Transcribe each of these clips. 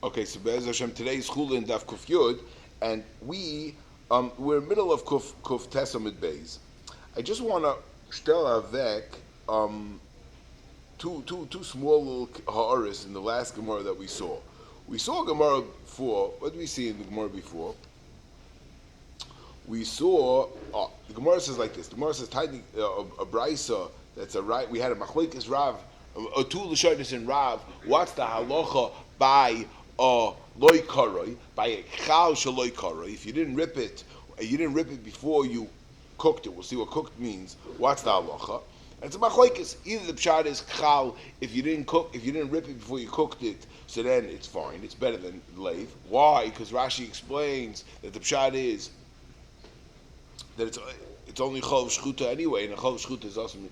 Okay, so Be'ez Hashem, today's Chulin Daf Kuf Yud, and we're in the middle of Kuf Tesamid Beis. I just want to stel avek two small little ha'aris in the last Gemara that we saw. We saw Gemara before. What did we see in the Gemara before? We saw the Gemara says like this. The Gemara says a brisa that's a right. We had a machlekes Rav, a two l'shonis in Rav. What's the halacha by loy karoi, by a chal shaloy karoi? If you didn't rip it before you cooked it. We'll see what cooked means. What's the halacha? And it's a machlekes. Either the pshat is chal if you didn't rip it before you cooked it, so then it's fine. It's better than leiv. Why? Because Rashi explains that the pshat is that it's only chol shchuta anyway, and a chol shchuta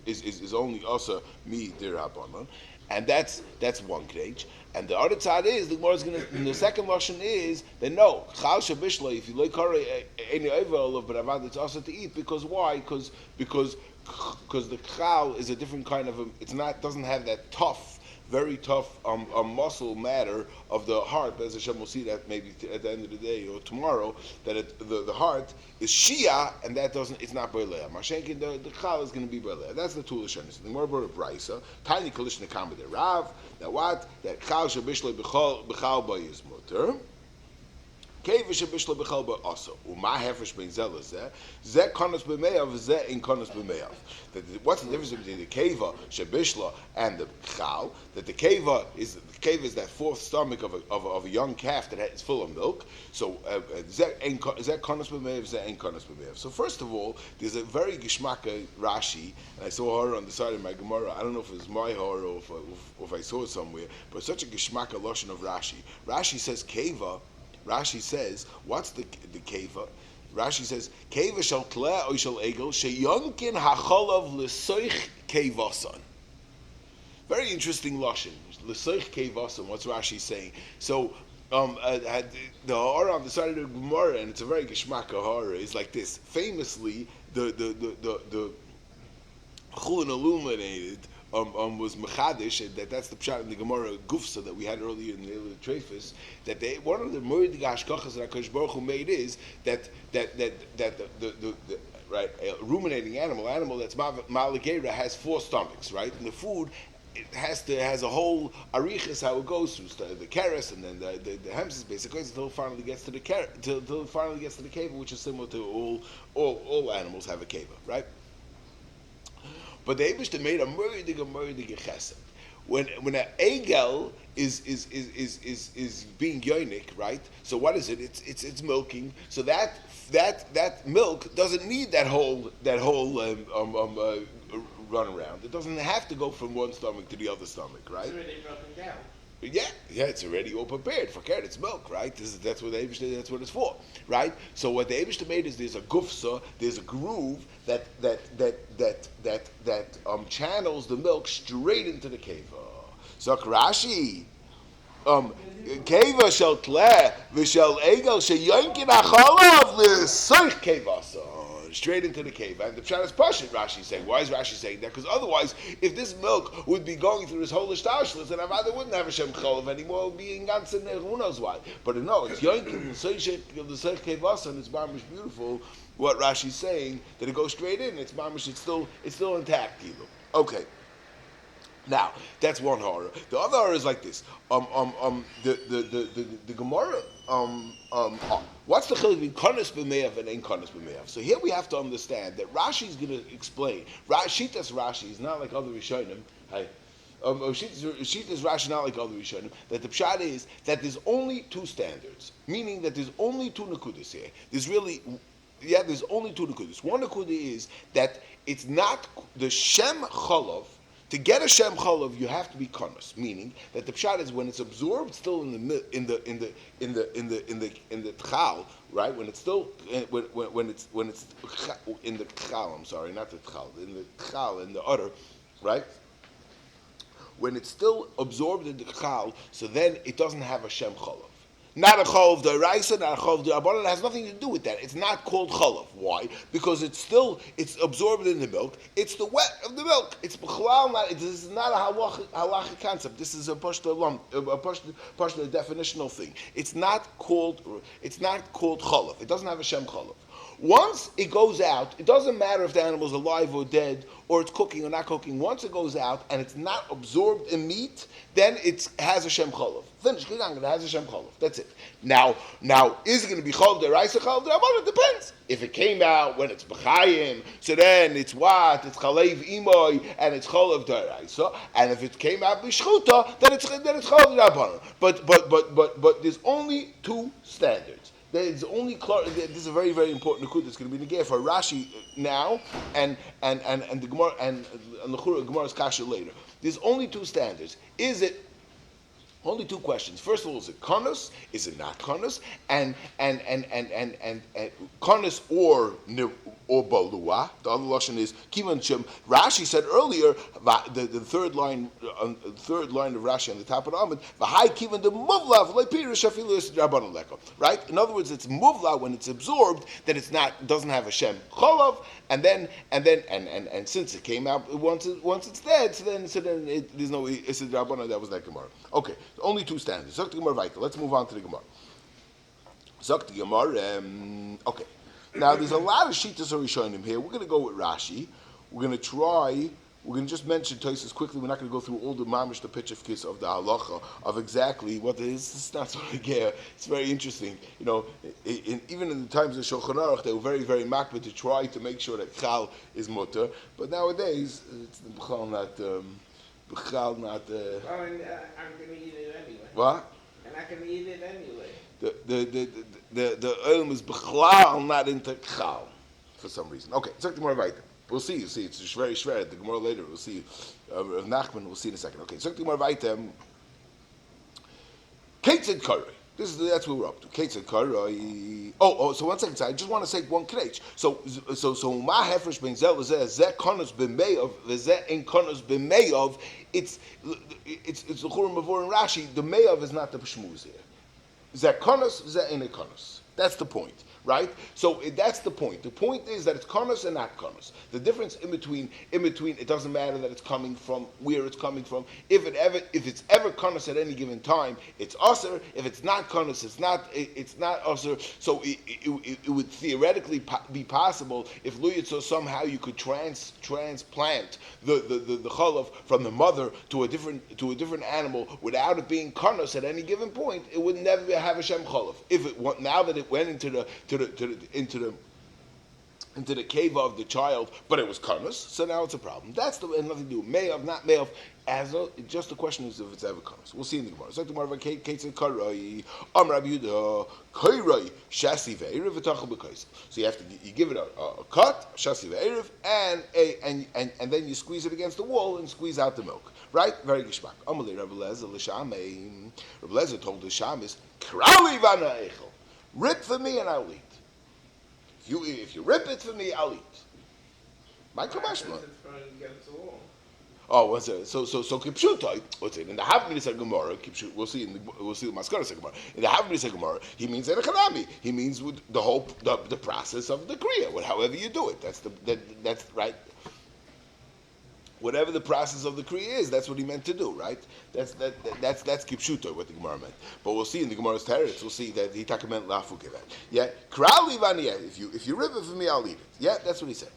is only also mi dirabbanan, and that's one k'dej. And the other side is the Gemara is going to. The second lashon is that no chal shabishla. If you like kari any oval of bravad, it's also to eat because why? Because the chal is a different kind of doesn't have that tough, very tough muscle matter of the heart. As Hashem will see that maybe at the end of the day or tomorrow that the heart is shia and that it's not boilea. Mashenkin the chal is going to be boilea. That's the two lashonis. The more of brisa tiny kolishna kama de rav. Now what that chal shabishla b'chal ba is muter. Kevish b'shlo b'chal ba'asa. Uma hefresh ben zelazeh. Zeh konos b'meyav. Zeh in konos b'meyav. What's the difference between the keva shebishla and the chal? That the keva is that fourth stomach of a young calf that is full of milk. So zeh konos b'meyav. Zeh in konos b'meyav. So first of all, there's a very gishmaka Rashi, and I saw her on the side of my Gemara. I don't know if it was my her or if I saw it somewhere, but such a gishmaka lashon of Rashi. Rashi says keva. Rashi says, what's the keva? Rashi says, keva shel kleh or shel egel sheyonkin hacholav l'soich kevasan. Very interesting lashon. L'soich kevasan. What's Rashi saying? So the hara on the side of the Gemara, and it's a very geshmaka hara, is like this. Famously, the Chulin illuminated. Was mechadish, and that's the pshat in the Gemara Gufsa that we had earlier in the Trefus. That one of the moed hashkachas that HaKadosh Baruch Hu made is that the right ruminating animal that's malagera has four stomachs, right? And the food it has a whole arichas how it goes through the keres and then the hemsis basically until it finally gets to the until it finally gets to the keva, which is similar to all animals have a keva, right? But the Eibishter made a murdig chesed. When an egel is being yonik, right? So what is it? It's milking. So that milk doesn't need that whole run around. It doesn't have to go from one stomach to the other stomach, right? It's already broken down. Yeah, it's already all prepared. Forget it's milk, right? That's what the Eibishter, that's what it's for, right? So what the Eibishter made is there's a gufsa, there's a groove that channels the milk straight into the keva. So Rashi, keva shel kleh v'shel egel sheyonkin acholav l'soich kevasa. Straight into the cave, and the pshat is pashut. Rashi saying, why is Rashi saying that? Because otherwise, if this milk would be going through this whole ishtashlis, then Avada wouldn't have a shem cholav anymore. It would be in ganzen who knows why. But no, it's yoinkin the seich kevasa, and it's mamish beautiful. What Rashi's saying that it goes straight in. It's mamish. It's still intact. Okay. Now that's one horror. The other horror is like this. The Gemara. What's the chiluk between konos b'meyav and ein konos b'meyav? So here we have to understand that Rashi is going to explain. Shitas Rashi is not like other Rishonim. Shitas Rashi not like other Rishonim. That the pshat is that there's only two standards, meaning that there's only two nekudas here. There's only two nekudas. One nekuda is that it's not the shem cholav. To get a shem cholav, you have to be konos, meaning that the pshat is when it's absorbed still in the tchal, right? When it's still when it's in the tchal. I'm sorry, not the tchal, in the tchal, in the udder, right? When it's still absorbed in the tchal, so then it doesn't have a shem cholav. Not a chalav d'oraisa, not a chalav d'rabbanan. It has nothing to do with that. It's not called chalav. Why? Because it's absorbed in the milk. It's the wet of the milk. It's b'chalal. This is not a halachic concept. This is a pashta definitional thing. It's not called chalav. It doesn't have a shem chalav. Once it goes out, it doesn't matter if the animal is alive or dead, or it's cooking or not cooking. Once it goes out and it's not absorbed in meat, then it has a shem chalav. Finish. It has a shem chalav. That's it. Now, is it going to be chalav deraisa, chalav derabbanan? It depends. If it came out when it's b'chayim, so then it's what? It's chalev imoy and it's chalav deraisa. And if it came out b'shchuta, then it's chalav derabbanan. But there's only two standards. There's only this is a very, very important nikud that's going to be negay for Rashi now and the Gemara and the Gemara's kasha later. There's only two standards. Is it only two questions? First of all, is it konus? Is it not konus? And konus or balua. The other lashon is kivan shem. Rashi said earlier the third line of Rashi on the top of the Amud. V'hai kivan the muvla v'leipirish afilu is rabbanon leko. Right. In other words, it's muvla when it's absorbed that doesn't have a shem cholav, and since it came out once it's dead, so then there's no isid rabbanon. That was that Gemara. Okay, only two standards. Zok the Gemara weiter. Let's move on to the Gemara. Zok the Gemara. Okay. Now, there's a lot of shittas Rishonim here. We're going to go with Rashi. We're going to just mention Tosfos quickly. We're not going to go through all the mamish, the pitch of kiss of the halacha of exactly what it is. It's not so again. It's very interesting. You know, even in the times of Shulchan Aruch, they were very, very makbid to try to make sure that chal is mutter. But nowadays, it's b'chal not. I'm going to eat it anyway. What? And I can eat it anyway. The oil is b'chlal, not into chal, for some reason. Okay, it's the Gemara weiter. We'll see. You see, it's very shver. The Gemara later. We'll see. Rav Nachman. We'll see in a second. Okay, it's the Gemara weiter. Ketzed karei. That's what we're up to. Ketzed karei. So 1 second. So I just want to say one kretch. So ma hefresh ben zel zeh konos b'meyav v'zeh in konos b'meyav. It's the Churim Mavor and Rashi. The meyav is not the pshmuz here. Zeh konos, zeh in a konos. That's the point, right? So that's the point. The point is that it's konos and not konos. The difference in between, it doesn't matter that it's coming from where it's coming from. If it's ever konos at any given time, it's usher. If it's not konos, it's not usher. So it would theoretically be possible if Luyitzo somehow you could transplant the chalav from the mother to a different animal without it being konos at any given point. It would never have a shem chalav. Now that it went into the cave of the child, but it was karmas, so now it's a problem. That's nothing to do. Meyav, not meyav. Just the question is if it's ever karmas. We'll see in the Gemara. So the Gemara, Ketzed karei, Rabbi Yehuda, karei, shasi ve'erev v'tachal b'kaisel. So you give it a cut, shasi ve'erev, and then you squeeze it against the wall and squeeze out the milk. Right? Very gishmak. Amalei Rabbi Lezer l'shamei. Rabbi Lezer told the shamis, krali v'ana echel. Rip for me and I'll eat. If you rip it for me, I'll eat. My kamashma. Oh, what's it? So kipshutai. What's it? In the Havminis Gemara, kipshut. We'll see the Maskaras Gemara. In the Havminis Gemara, he means enechanami. He means with the process of the kriya. However you do it. That's right. Whatever the process of the kriya is, that's what he meant to do, right? That's kipshuto, what the Gemara meant. But we'll see in the Gemara's teretz, we'll see that he meant lafu givet. Yeah, krali vaniya. If you rip it for me, I'll eat it. Yeah, that's what he said.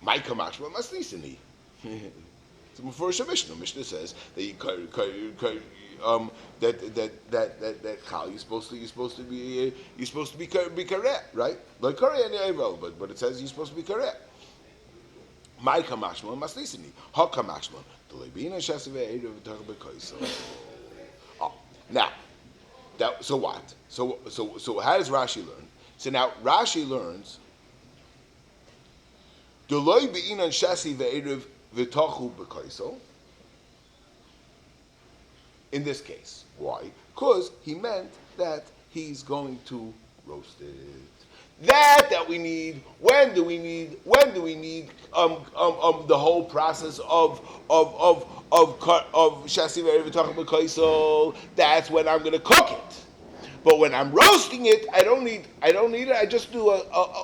My kamashma masnisani. It's before Mishnah. Mishnah says that you that chal you're supposed to be karet, right? Like karet and yavel, but it says you're supposed to be karet. My kamashma masnisani. Ha kamashma. Now, so what? So how does Rashi learn? So now Rashi learns Deloi be'inan shasi ve'erev v'tachu b'kaisel. In this case, why? Because he meant that he's going to roast it. That we need. When do we need the whole process of shasi ve'erev v'tachu b'kaisel? That's when I'm going to cook it. But when I'm roasting it, I don't need it. I just do a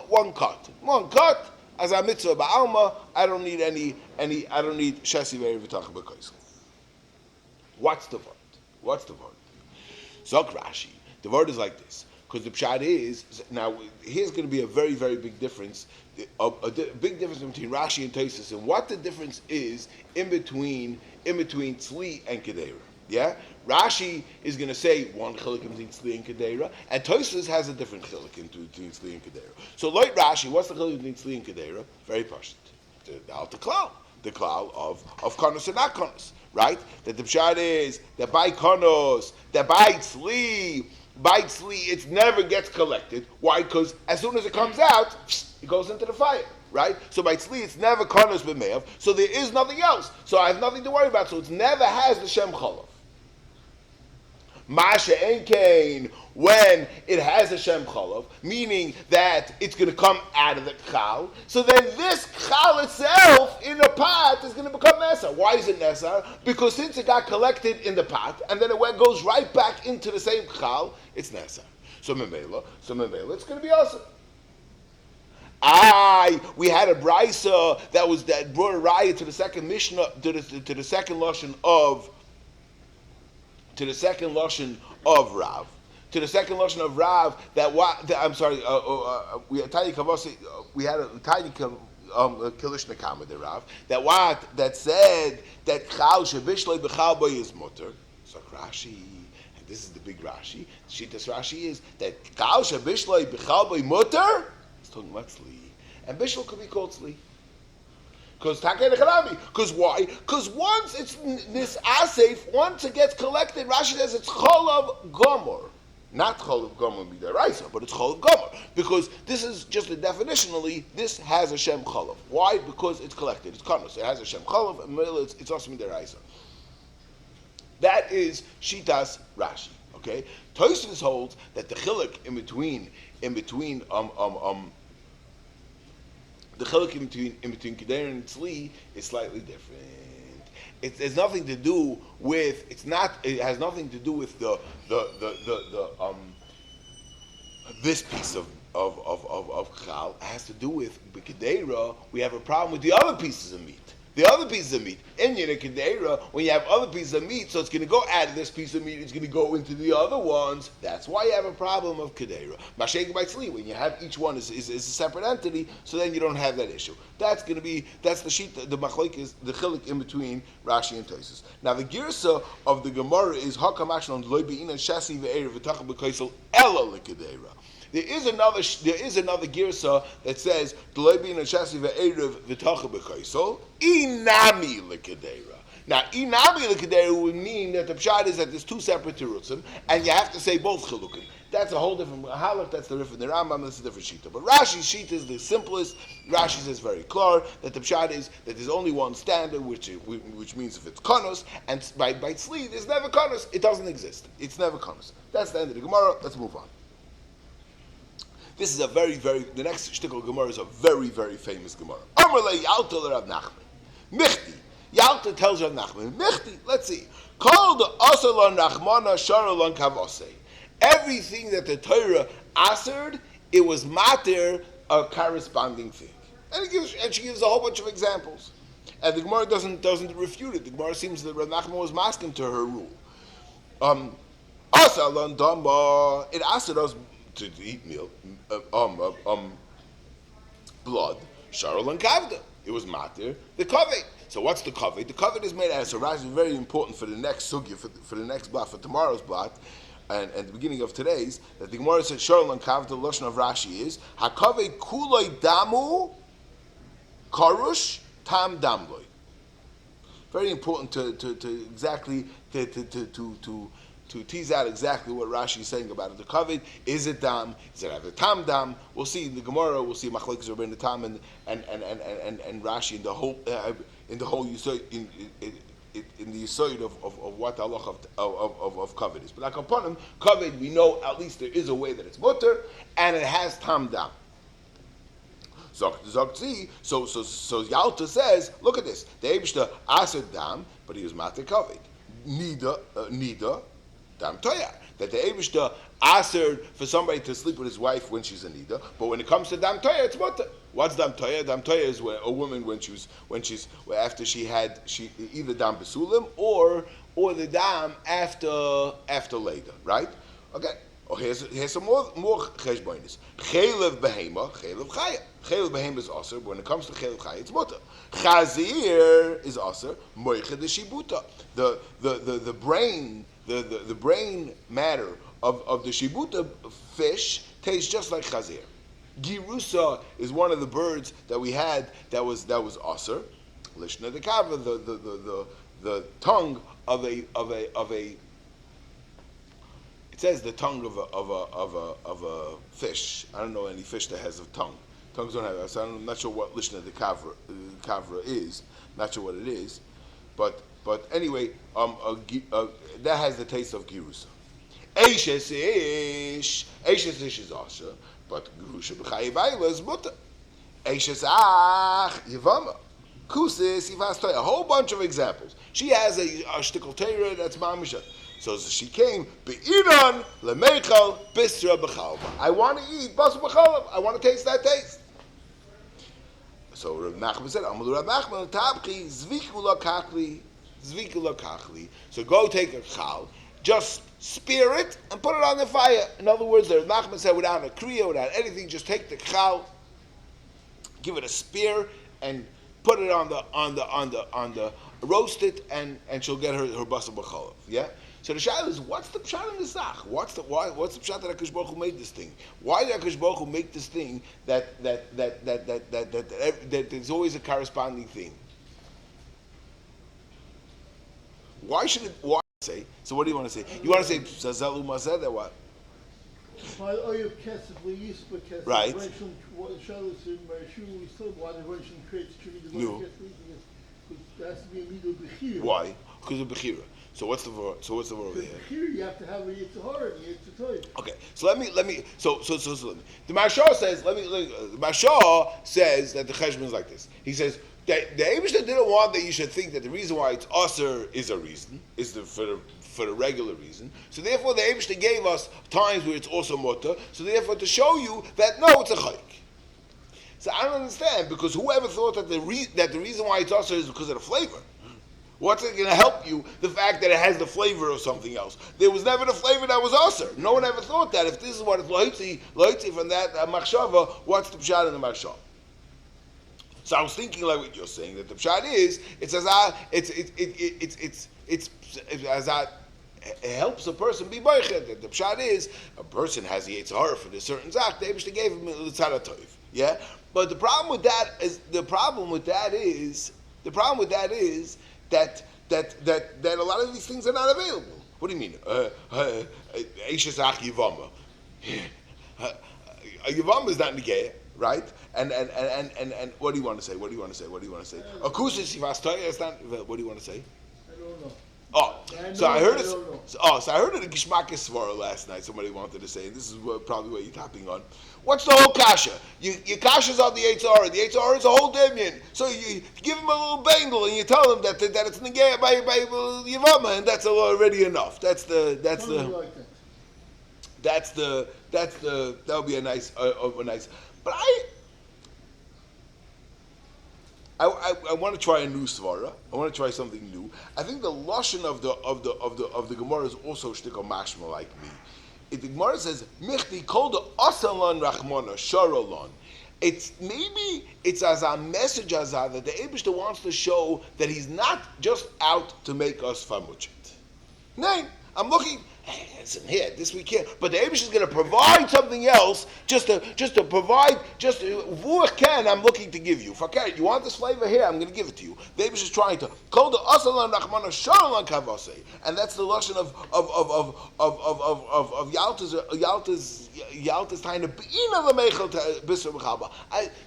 one cut. As a mitzvah ba'alma, I don't need any. I don't need shesi ve'er v'tach b'koisel. What's the word? Zok Rashi. The word is like this. Because the pshat is, now here's going to be a very, very big difference, big difference between Rashi and Tosfos, and what the difference is in between tzli and kedera. Yeah, Rashi is going to say one chilik between tzli and kedera, and Tosfos has a different chilik between tzli and kedera. So, like Rashi, what's the chilik between tzli and kedera? Very pashut. The klal of konos and not konos, right? That the pshat is that by konos, that by tzli, it never gets collected. Why? Because as soon as it comes out, it goes into the fire, right? So by tzli, it's never konos b'me'av, so there is nothing else. So I have nothing to worry about. So it never has the shem chalav. Masha enkein, when it has a shem chalav, meaning that it's going to come out of the chal, so then this chal itself in the pot is going to become nesar. Why is it nesar? Because since it got collected in the pot, and then it goes right back into the same chal, it's nesar. So memela, it's going to be awesome. We had a brisa that brought a raya to the second mishnah, to the second lashon of Rav. To the second lashon of Rav, we had tiny kavasi. We had a tiny kilish nekama de Rav. That said that chal shebishlei b'chal boy is mutter. So Rashi, and this is the big Rashi. Shitas Rashi is that chal shebishlei b'chal boy mutter. It's talking about tzli, and bishul could be called tzli. Because why? Because once it's this asif, once it gets collected, Rashi says it's cholav gomor. Not cholav gomor b'daraisa, but it's cholav gomor. Because this is just definitionally, this has a shem cholav. Why? Because it's collected. It's konos. It has a shem cholav, and it's also b'daraisa. That is shitas Rashi. Okay? Tosfos holds that the chilik in between the chilik in between kedera and tzli is slightly different. It has nothing to do with. It has nothing to do with the this piece of chal. It has to do with kedera. We have a problem with the other pieces of meat. The other pieces of meat. In your kedera, when you have other pieces of meat, so it's going to go out of this piece of meat, it's going to go into the other ones. That's why you have a problem of kedera. Mashayik by tzli, when you have each one is a separate entity, so then you don't have that issue. That's the sheet, the machloek is the chilik in between Rashi and Tosfos. Now the girsa of the Gemara is hakamash on loy bein and shasi ve'erev v'tachal b'kaisel ela lekedera. There is another girsa that says loy bein and shasi ve'erev v'tachal b'kaisel inami lekedera. Now, inami lekedera would mean that the pshat is that there's two separate terutzim, and you have to say both chilukim. That's a whole different halach. That's the different the Rambam. That's a different shita. But Rashi's shita is the simplest. Rashi says very clear that the pshat is that there's only one standard, which means if it's konos, and by tzli there's never konos. It doesn't exist. It's never konos. That's the end of the Gemara. Let's move on. This is the next shtickle Gemara is a very, very famous Gemara. Amarle Yalta Rav Nachman. Michti. Yalta tells Rav Nachman. Michti. Let's see. Called Asalon Nachmana Sharalon Kavose. Everything that the Torah answered, it was mater a corresponding thing. And she gives a whole bunch of examples. And the Gemara doesn't refute it. The Gemara seems that Rav Nachman was masking to her rule. Asalon Damba. It asked us to eat milk, blood, Sharol and Kavda. It was matir, the kaved. So what's the kaved? The kaved is made out of, so Rashi is very important for the next sugya, for the next blot, for tomorrow's blot, and the beginning of today's, that the Gemara said Sharol and Kavda, the lashon of Rashi is, HaKaved kuloi damu, karush, tam damloi. Very important to exactly, to tease out exactly what Rashi is saying about it. The kaved, is it dam? Is it either tam dam? We'll see in the Gemara. We'll see machlekes Rabbeinu the tam and Rashi in the whole yisoid in the yisoid of what the halacha of kaved is. But like upon him, kaved we know at least there is a way that it's mutter and it has tam dam. So Yalta says, look at this. The Eibishter aser dam, but he was mater kaved. Nida. Dam Toya. That the Eibishter asked for somebody to sleep with his wife when she's a nida, but when it comes to Dam Toya, it's mutter. What's Dam Toya? Dam Toya is when a woman when she's after she either Dam Besulim or the Dam after later, right? Okay. Oh, here's some more cheshbonis. Chelev behema, chelev chaya. Chelev behema is aser, but when it comes to chelev chaya, it's mutter. Chazir is aser, moiche de shibuta. The brain, the brain matter of the shibuta fish tastes just like chazir. Girusa is one of the birds that we had that was aser. Lishna de kava, the tongue of a it says the tongue of a fish. I don't know any fish that has a tongue. Tongues don't have. So I'm not sure what lishna de kavra is. Not sure what it is, but anyway, that has the taste of girusa. Eishes ish is asher, but gerusha b'chayivayla is mutter. Eishes ach yivama. Kusis yivas toya. A whole bunch of examples. She has a shtickle Torah that's mamisha. So she came, be'iran lemeichal bisra b'chalva. I want to eat basar b'chalva. I want to taste that taste. So Rav Nachman said, Amalu Rav Nachman tabchi zvikula kachli. So go take a chal, just spear it and put it on the fire. In other words, Rav Nachman said, without a kriya, without anything, just take the chal, give it a spear, and put it on the roast it, and she'll get her basar b'chalva. Yeah. So the shaila is, what's the pshat in the zach? What's the pshat that HaKadosh Baruch Hu made this thing? Why did HaKadosh Baruch Hu make this thing that there's always a corresponding thing? Why should it? Why say? So what do you want to say? You want to say Zazelu Mazeh or what? Right. No. Why? Because of Bechira. So what's the word over here? Here you have to have a yitzhar and yitzhar. Okay, so let me. So the Mashal says. The Mashal says that the cheshbon is like this. He says that the Eibishter didn't want that you should think that the reason why it's aser is a reason, for the regular reason. So therefore, the Eibishter gave us times where it's also mutter. So therefore, to show you that no, it's a chayk. So I don't understand, because whoever thought that the reason why it's aser is because of the flavor. What's it going to help you? The fact that it has the flavor of something else. There was never the flavor that was aser. No one ever thought that. If this is what it's loitzi from that machshava, what's the pshat in the machshava? So I was thinking like what you're saying, that the pshat is it helps a person be boichet. That the pshat is a person has the yitzhar for the certain zak. The Eibishter gave him the tzara toiv. Yeah, but the problem with that is that a lot of these things are not available. What do you mean? Eishes ach yivama. Yivama is not negaya, right? And what do you want to say? Akusis yivastoya is not. What do you want to say? I don't know. So I heard it in Gishmakis Svara last night. Somebody wanted to say, and this is probably what you're tapping on. What's the whole kasha? Your kasha's on the Eitzara. The Eitzara is a whole dimyan. So you give him a little bangle and you tell him that it's negaya by Yavama, and that's already enough. That would be a nice. But I want to try a new svara. I want to try something new. I think the lashon of the Gemara is also shtickle mashma like me. If the Gemara says michti kol the asalan rachmana sharalon, it's as a message as that the Eibishter wants to show that he's not just out to make us famuchit. No, I'm looking. Hey, listen here, this we can't. But the Eibush is going to provide something else, just to provide, I'm looking to give you. If I can, you want this flavor here, I'm going to give it to you. The Eibush is trying to call the asalan rachmana sharon kavase, and that's the lashon of Yalta's trying to beina lemechel bisur b'chaba.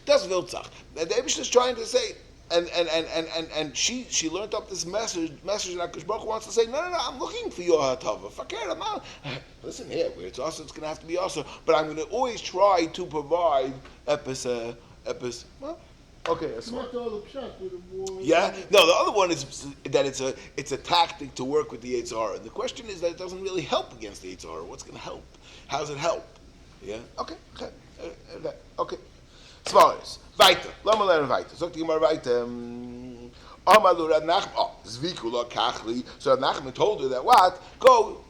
That's viltzach. The Eibush is trying to say. And she learned up this message that HaKadosh Baruch Hu wants to say, no, I'm looking for your hatava. Forget it, I'm out. Listen here, where it's also, it's going to have to be also. But I'm going to always try to provide Okay, It's not all the pshat, but more. Yeah. No, the other one is that it's a tactic to work with the Yitzhar. And the question is that it doesn't really help against the Yitzhar. What's going to help? How does it help? Yeah. Okay. Okay. Smallest. Weiter. Lama lernen weiter. Sagt die mal weiter. Amalu Rav Nachman. Oh, Zvikula Kachli. So Rav Nachman told her that what? Go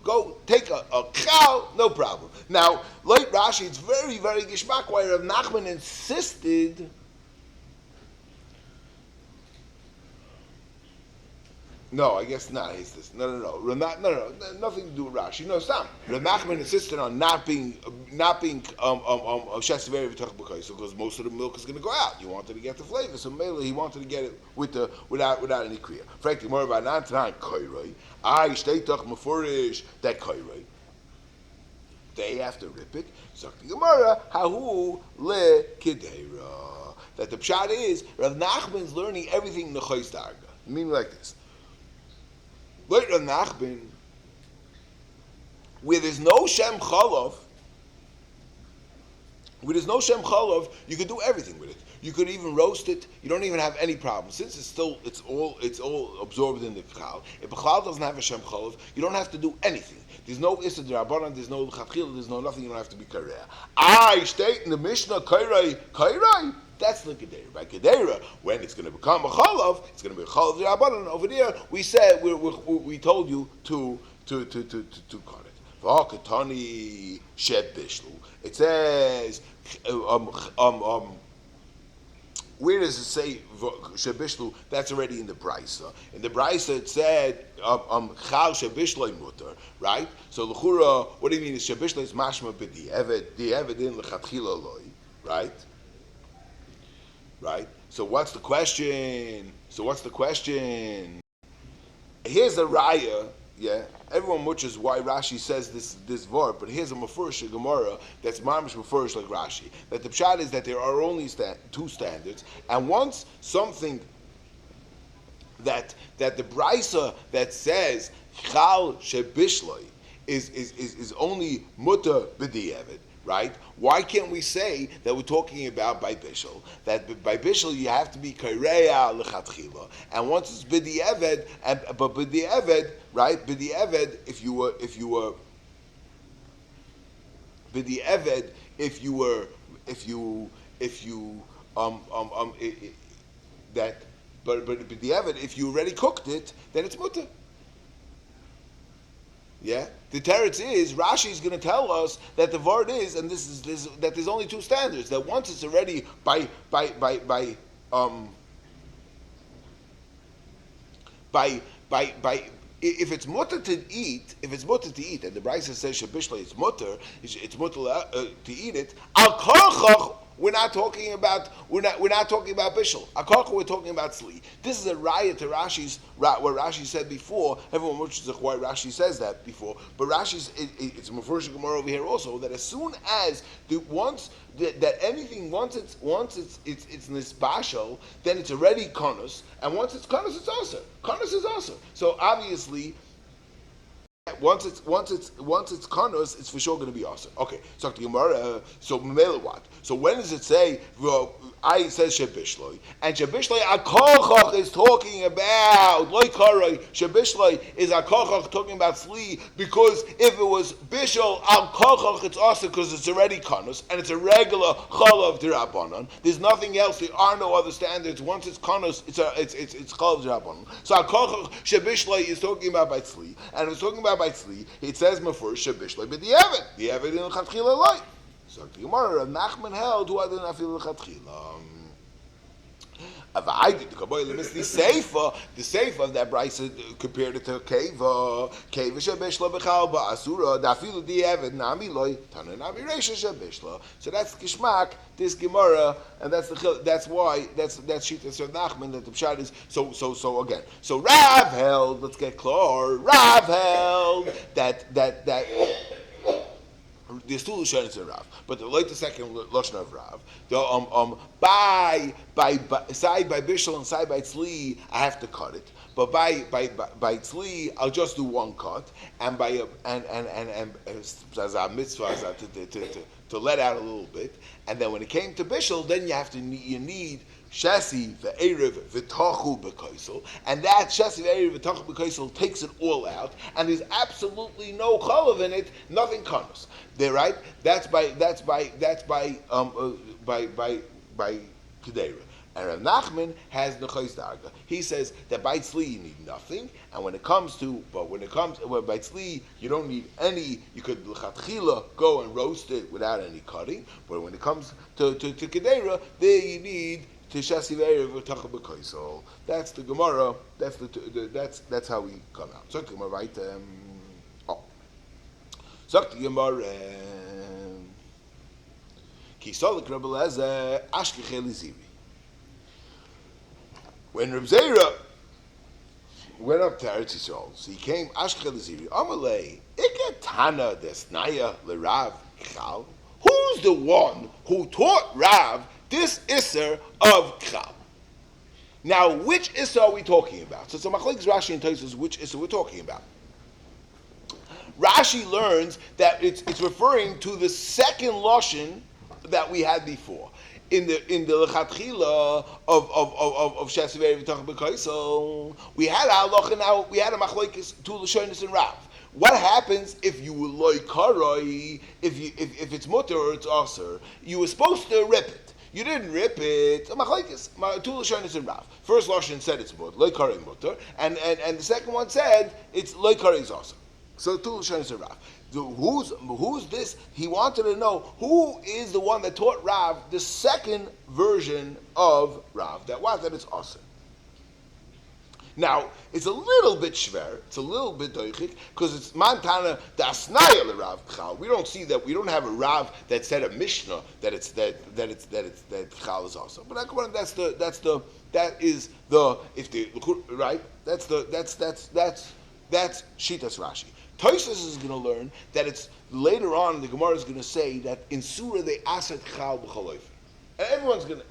take a cow, no problem. Now, like Rashi, it's very, very gishmak why Rav Nachman insisted. No, I guess not. He's this. No. Nothing to do with Rashi. No, stop. Rav Nachman insisted on not being shesiveri v'tach b'kais because most of the milk is going to go out. He wanted to get the flavor, so mainly he wanted to get it without any kriya. Frankly, more about not tonight. Kairoi, I shteitach mefurish that kairoi. They have to rip it. Zakti Gemara hahu le kideira. That the pshat is Rav Nachman's learning everything nechayis darga. Meaning like this. Later Nachman, where there's no Shem Chalav, you could do everything with it. You could even roast it. You don't even have any problem. Since it's all absorbed in the Chal. If a Chal doesn't have a Shem Chalav, you don't have to do anything. There's no Issa D'Rabbanan, there's no L'Chatchil, there's no nothing, you don't have to be Kareah. I state in the Mishnah, Kairai. That's the Kedera. By Kedera, when it's going to become a Chalav, it's going to be a Chalav D'Rabbanan. Over there, we said, we told you to cut it. V'hakatani shed bishlu. It says, where does it say shebishlu? That's already in the Brisa. In the Brisa it said chal shebishloi mutar, right? So l'chura, what do you mean? Is shebishloi is mashma b'di'eved, di'eved in l'chatchila loi, right? Right. So what's the question? Here's a raya. Yeah. Everyone muches why Rashi says this word, but here's a mafurish Gemara that's mamish mafurish like Rashi. That the pshat is that there are only two standards, and once something that the brisa that says chal shebishloi is only mutter b'di'evid, right? Why can't we say that we're talking about by bishul? That by bishul you have to be kaireya lechatchila, and once it's b'di'eved, but b'di'eved, right? B'di'eved, if you already cooked it, then it's mutter. Yeah, the teretz is Rashi is going to tell us that the word is, and this is that there's only two standards. That once it's already if it's mutter to eat, and the Brisa says shabishla it's mutter to eat it. Al korchach, we're not talking about bishul. Al korchach, we're talking about sli. This is a raya to Rashi's what Rashi said before. Everyone wishes why Rashi says that before, but Rashi's it's a mafurish Gemara over here also that as soon as once it's nisbashal, then it's already konus, and once it's konus, it's also konus is also. So obviously, once it's konus, it's for sure going to be awesome. Okay, so the Gemara. So Mela what? So when does it say? Well, I says shebishloi, and shebishloi akochach is talking about loy karoi. Shebishloi is akochach talking about sli, because if it was bishol akochach, it's also because it's already konus and it's a regular chalav d'Rabbanan. There's nothing else. There are no other standards. Once it's konus, it's chalav d'Rabbanan. So akochach shebishloi is talking about by sli, and if it's talking about by tzli, it says mafur shebishloi, but the evid in l'chatchila loy. So the Gemara, Nachman held who I didn't feel l'chatchila. The seifa of that Brisa compared it to keva shebishla b'chalba asura dafilu di'evid nami loy tana nami reisha shebishla. So that's kishmak this Gemara, and that's why Shita of Nachman that the pshat is so again. So Rav held, let's get clear. Rav held that. There's two Lashonos in Rav, but the second Lashon of Rav, by side by bishul and side by tzli, I have to cut it. But by tzli, I'll just do one cut, and by and as a mitzvah to let out a little bit, and then when it came to bishul, then you need shasi ve'erev v'tachu b'kaisel, and that shasi ve'erev v'tachu b'kaisel takes it all out, and there's absolutely no chalav in it, nothing kanos. They're right. That's by kedera. And Rav Nachman has the Chayz Darga. He says that by tzli you need nothing, and when it comes by tzli you don't need any. You could l'chatchila go and roast it without any cutting, but when it comes to kedera, there you need to shasi ve'erev v'tacha b'kaisel. That's the Gemara. That's how we come out. So the Gemara, right? So the Gemara. Ki solik Rebbe Lezer ashkechel ziri. When Reb Zera went up to Eretz Yisrael, so he came Ashkel Ziri. Amalei Iketana Desnaya LeRav Chal. Who's the one who taught Rav this Isser of Chal? Now, which Isser are we talking about? So it's a Machlekes Rashi and Tosfos which Isser we're talking about. Rashi learns that it's referring to the second lashon that we had before. In the lechatchila of shasi ve'erev v'tacha b'kaisel, we had a halacha. Now we had a machlokes two lashonos and Rav. What happens if you were loy karoi? If it's mutter or it's aser, you were supposed to rip it. You didn't rip it. Machlokes two lashonos and Rav. First lashon said it's mutter, loy karoi mutter, and the second one said it's loy karoi is aser. So two lashonos and Rav. Who's this? He wanted to know who is the one that taught Rav the second version of Rav, that it's awesome. Now, it's a little bit shver, it's a little bit doichik, because it's mantana dasnaya le Rav Chal. We don't see that. We don't have a Rav that said a Mishnah that Chal is awesome. But that's Shitas Rashi. Tosfos is going to learn that it's later on. The Gemara is going to say that in Surah they asked Chal b'chaloifer, and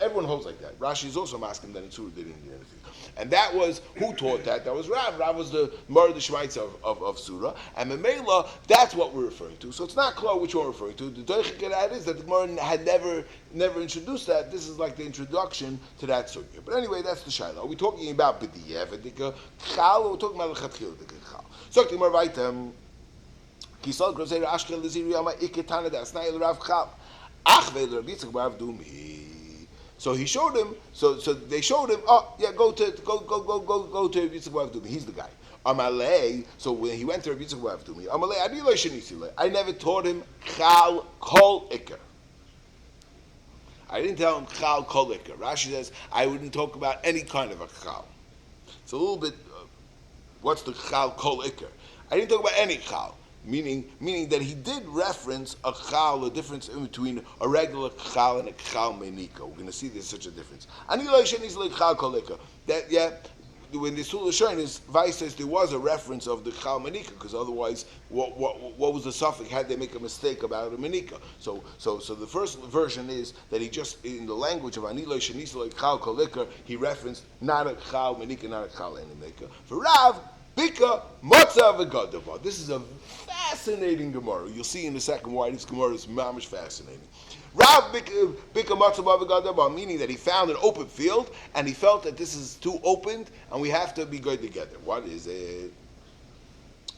everyone holds like that. Rashi is also asking that in Surah they didn't do anything, and that was who taught that? That was Rav. Rav was the Mara the Shemaitz of Surah, and Memela. That's what we're referring to. So it's not clear which one we're referring to. The doichik of that is that the Gemara had never introduced that. This is like the introduction to that Surah. But anyway, that's the Shaila. Are we talking about b'diyev Chal, or we're talking about L'chatchil Chal? So the Gemara writes, Kisol Grosera Ashkel Leziri Yama Iketana Dasnai L'Rav Chal Achve L'Rav Yitzchak B'Rav Dumi. So he showed him. So they showed him. Oh yeah, go to Rav Yitzchak B'Rav Dumi. He's the guy. Amalei. So when he went to Rav Yitzchak B'Rav Dumi, Amalei Ani Lo Shenisile. I never taught him Chal Kol Iker. I didn't tell him Chal Kol Iker. Rashi says I wouldn't talk about any kind of a Chal. It's a little bit. What's the Chal Kol Iker? I didn't talk about any Chal. Meaning that he did reference a chal, a difference in between a regular chal and a chal menika. We're going to see there's such a difference. Ani lo yisheni like chal koleka. That when the Sul Lashonis, Vice says there was a reference of the chal menika, because otherwise, what was the suffix? Had they make a mistake about a menika? So the first version is that he just in the language of ani lo yisheni like chal koleka, he referenced not a chal menika, not a chal menika. For Rav. Bika Matzah V'Gadava. This is a fascinating Gemara. You'll see in a second why this Gemara is mamish fascinating. Rav Bika Matzah V'Gadava, meaning that he found an open field and he felt that this is too opened and we have to be good together. What is it?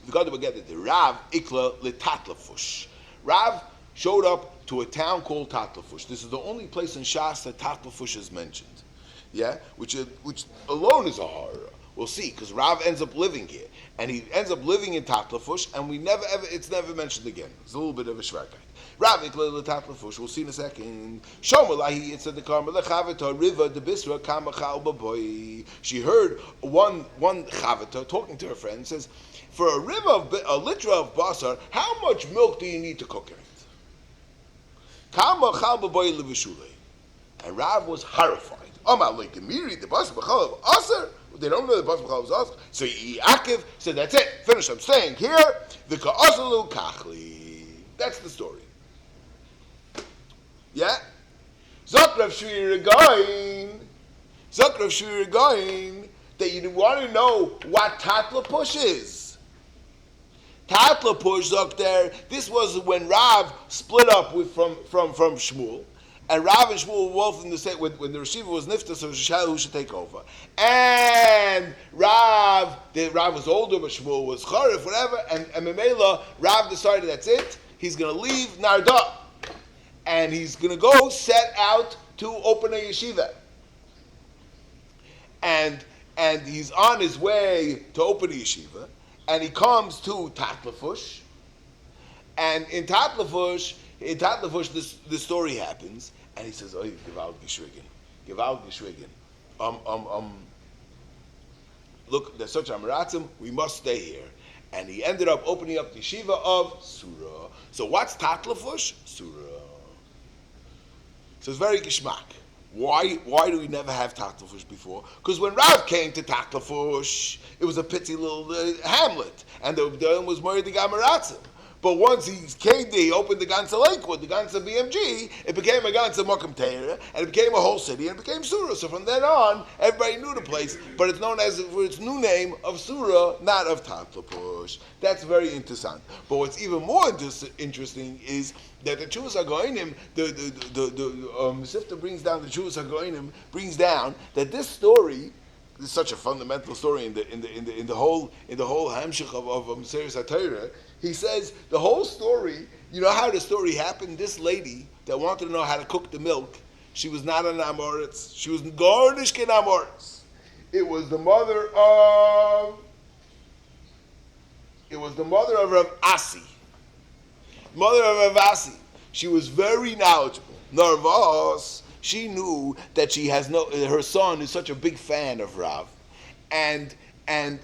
V'Gadava together. The Rav Ikla L'Tatlafush. Rav showed up to a town called Tatlafush. This is the only place in Shas that Tatlafush is mentioned. Yeah, which alone is a horror. We'll see, because Rav ends up living here, and he ends up living in Tatlafush, and it's never mentioned again. It's a little bit of a shverkeit. Rav ikla Tatlafush. We'll see in a second. Shomalahi it said the karma lechavita riva de bisra kamachal baboy. She heard one chavita talking to her friend and says, for a liter of basar, how much milk do you need to cook it? Kamachal baboy levishule. And Rav was horrified. Omar like Gemiri the basar b'chalav aser. They don't know the Bas B'chal was asked. So Yaakov said, that's it, finish, I'm staying here. The Ka'asalu Kachli. That's the story. Yeah? Zot Rav Shvi Regain. Zok Rav Shmuel going that you want to know what Tatla Push is. Tatla Push, Zok there, this was when Rav split up from Shmuel. And Rav and Shmuel were both in the same, when the Rashiva was Nifta, so who should take over. And Rav was older, but Shmuel was Charif, whatever, and Memela, Rav decided that's it, he's going to leave Narda. And he's going to go set out to open a yeshiva. And he's on his way to open a yeshiva, and he comes to Tatlafush. And in Tatlafush, this story happens, and he says, "Oh, Gewalt geschwiegen. Look, there's such amaratzim, we must stay here." And he ended up opening up the yeshiva of Surah. So what's Tatlafush? Surah. So it's very geschmack. Why do we never have Tatlafush before? Because when Rav came to Tatlafush, it was a pitty little hamlet, and the one was Moed Gamaratzim. But once he came there, he opened the Ganza Lakewood, the Ganza BMG, it became a Ganza Mokum Teira, and it became a whole city, and it became Surah. So from then on, everybody knew the place, but it's known as for its new name of Surah, not of Tatlapush. That's very interesting. But what's even more interesting is that the Chuvas HaGoinim, the Sifta brings down, the Chuvas HaGoinim brings down that this story, this is such a fundamental story in the whole Hamshich of Mesiris HaTorah. He says the whole story. You know how the story happened? This lady that wanted to know how to cook the milk, she was not an Amoritz. She was Gornishkin Amoritz. It was the mother of Rav Asi. Mother of Rav Asi. She was very knowledgeable. Nervous. She knew that her son is such a big fan of Rav, and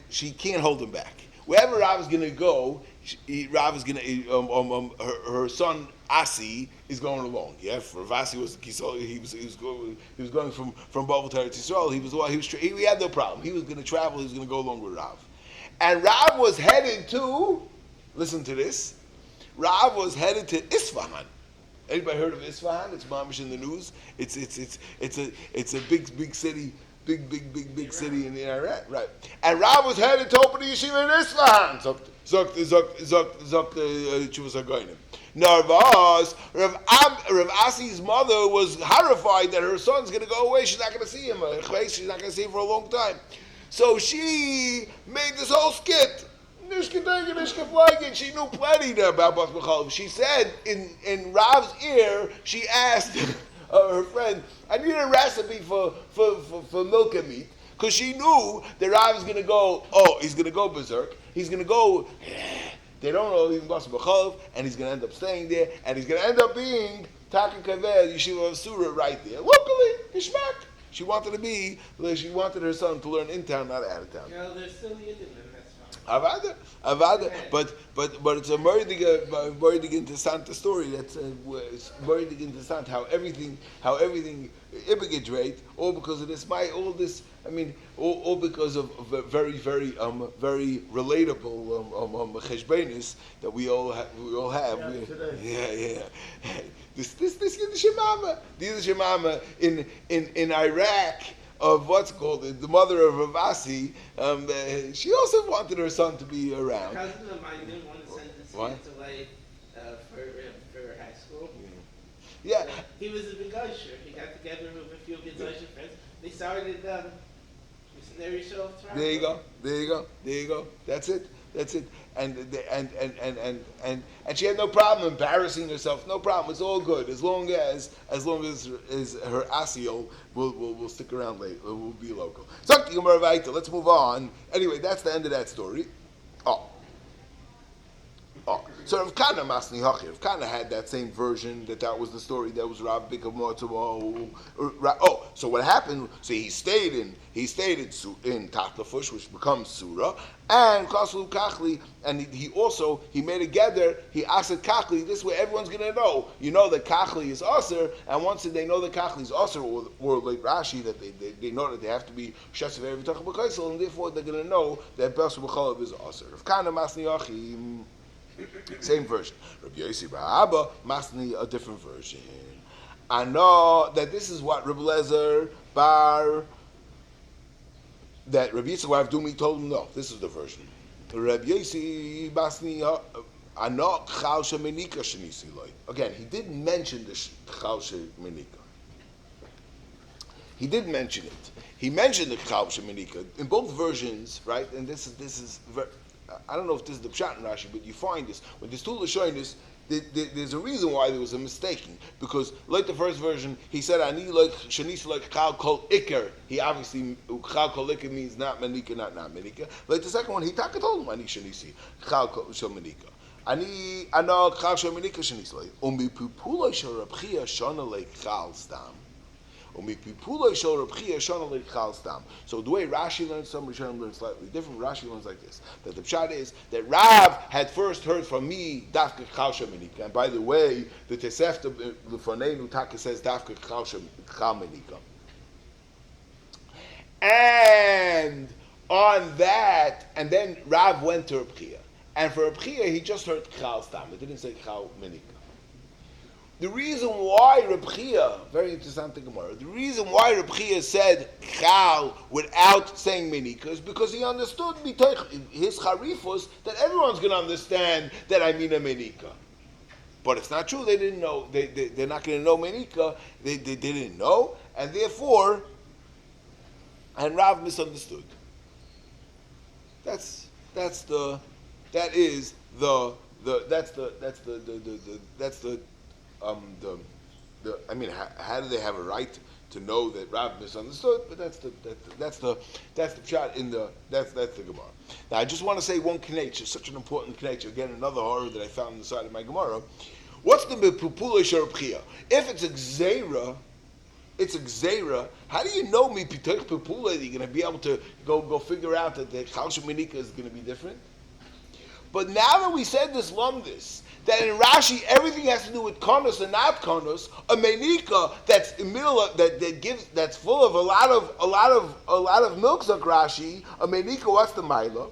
she can't hold him back. Wherever Rav is going to go, Rav is going to her son Asi is going along. Yeah, for Rav Asi was going from Bavel to Eretz Yisrael. He had no problem. He was going to travel. He was going to go along with Rav, and Rav was headed to. Listen to this. Rav was headed to Isfahan. Anybody heard of Isfahan? It's mamish in the news. It's a big city, big city in Iran, right? And Rav was headed to open the yeshiva in Isfahan. Zok the Chuvas HaGoinim. Nervous. Rav Asi's mother was horrified that her son's going to go away. She's not going to see him. She's not going to see him for a long time. So she made this whole skit. She knew plenty about Bas B'chalav. She said in Rav's ear, she asked her friend, "I need a recipe for milk and meat," because she knew that Rav is going to go. Oh, he's going to go berserk. He's going to go. They don't know even Bas B'chalav, and he's going to end up staying there, and he's going to end up being Taka Kaveh Yeshiva of Surah right there. Locally, Gishmak. She wanted her son to learn in town, not out of town. You know, they're still Yidden. Avada, but it's a very interesting story. That's very interesting how everything immigrate all because of this. All because of very relatable cheshbenis that we all have. Yeah. This Yiddish mama, in Iraq. Of what's called the mother of Rav Asi, she also wanted her son to be around. My cousin of mine didn't want to send his son to for high school. Yeah. So he was a big usher. He got together with a few of his usher friends. They started missionary show of Toronto. There you go. That's it. And she had no problem embarrassing herself. No problem. It's all good as long as her asio will stick around late. Will be local. Let's move on. Anyway, that's the end of that story. So Rav Kana Masni Hachi. Rav Kana had that same version that was the story that was Rav Bika Motzamo. So what happened? So he stayed in Tatlafush, which becomes Surah, and Kaslu Kachli, and he made a gather. He asked Kachli. This way, everyone's going to know. You know that Kachli is Aser, and once they know that Kachli is Aser, or like Rashi, that they know that they have to be Shesef Erev Tachal B'Kaisel, and therefore they're going to know that Bas B'Chalav is Aser. Rav Kana Masni Hachi. Same version. Rabbi Yossi Bar Abba Masni, a different version. I know that this is what Rabbi Lezer Bar that Rabbi Yitzchak bar Dumi told him no. This is the version. Rabbi Yossi basni anok chal shemenika shenisi loy. Again, he didn't mention the chal shemenika. He did mention it. He mentioned the chal shemenika in both versions, right? And this is I don't know if this is the pshat in Rashi, but you find this when there's two lashonis. There's a reason why there was a mistaking, because like the first version, he said ani like shanis like chal kol iker. He obviously chal kol iker means not menika, not menika. Like the second one, he told him ani shanisi chal kol shel menika. Ani ana chal shel menika shanis like umi pupula shel rabchia shana like chal stam. So the way Rashi learns, some Rishonim learn slightly different. Rashi learns like this: that the pshat is that Rav had first heard from me dafka chal shemenika. And by the way, the Tosefta Lefanenu Taka says dafka chal shemenika. And on that, and then Rav went to Reb Chia, and for Reb Chia he just heard chal stam. It didn't say chal menika. The reason why Reb Chia, very interesting thing Gemara, the reason why Reb Chia said chal without saying menika is because he understood his charifus that everyone's going to understand that I mean a menika. But it's not true. They didn't know. They're not going to know menika. They didn't know, and therefore, and Rav misunderstood. That's the I mean, how do they have a right to know that Rav misunderstood? But that's the pshat in the that's the Gemara. Now I just want to say one connection, such an important connection. Again, another horror that I found on the side of my Gemara. What's the pupula sharpchia? If it's a gzeira, it's a gzeira. How do you know me pitoich pupula that you're going to be able to go figure out that the chal sheminika is going to be different? But now that we said this lumdis, that in Rashi everything has to do with konos and not konos, a menika that's in middle of, that's full of a lot of milkzak Rashi, a menika, what's the maila?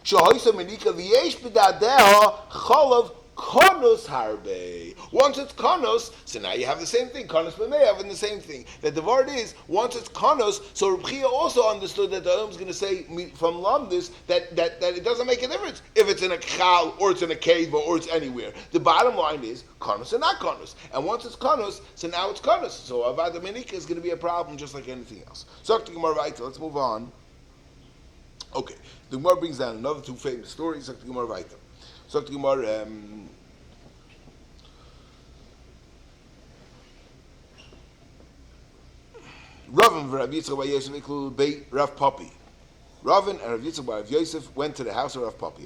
Shahoisa menika v'yesh b'dadeha cholav konos harbe. Once it's konos, so now you have the same thing. Konos b'meyav and the same thing. That the word is, once it's konos, so Reb Chia also understood that the Adam is going to say from Lamdis that it doesn't make a difference if it's in a chal or it's in a cave or it's anywhere. The bottom line is konos and not konos. And once it's konos, so now it's konos. So Avad Menika is going to be a problem just like anything else. So let's move on. Okay, the Gemara brings down another two famous stories. So the Gemara So the Gemara, Ravin and Rav Yitzchak bar Yosef included Beit Rav Papi. Ravin and Rav Yitzchak bar Yosef went to the house of Rav Papi.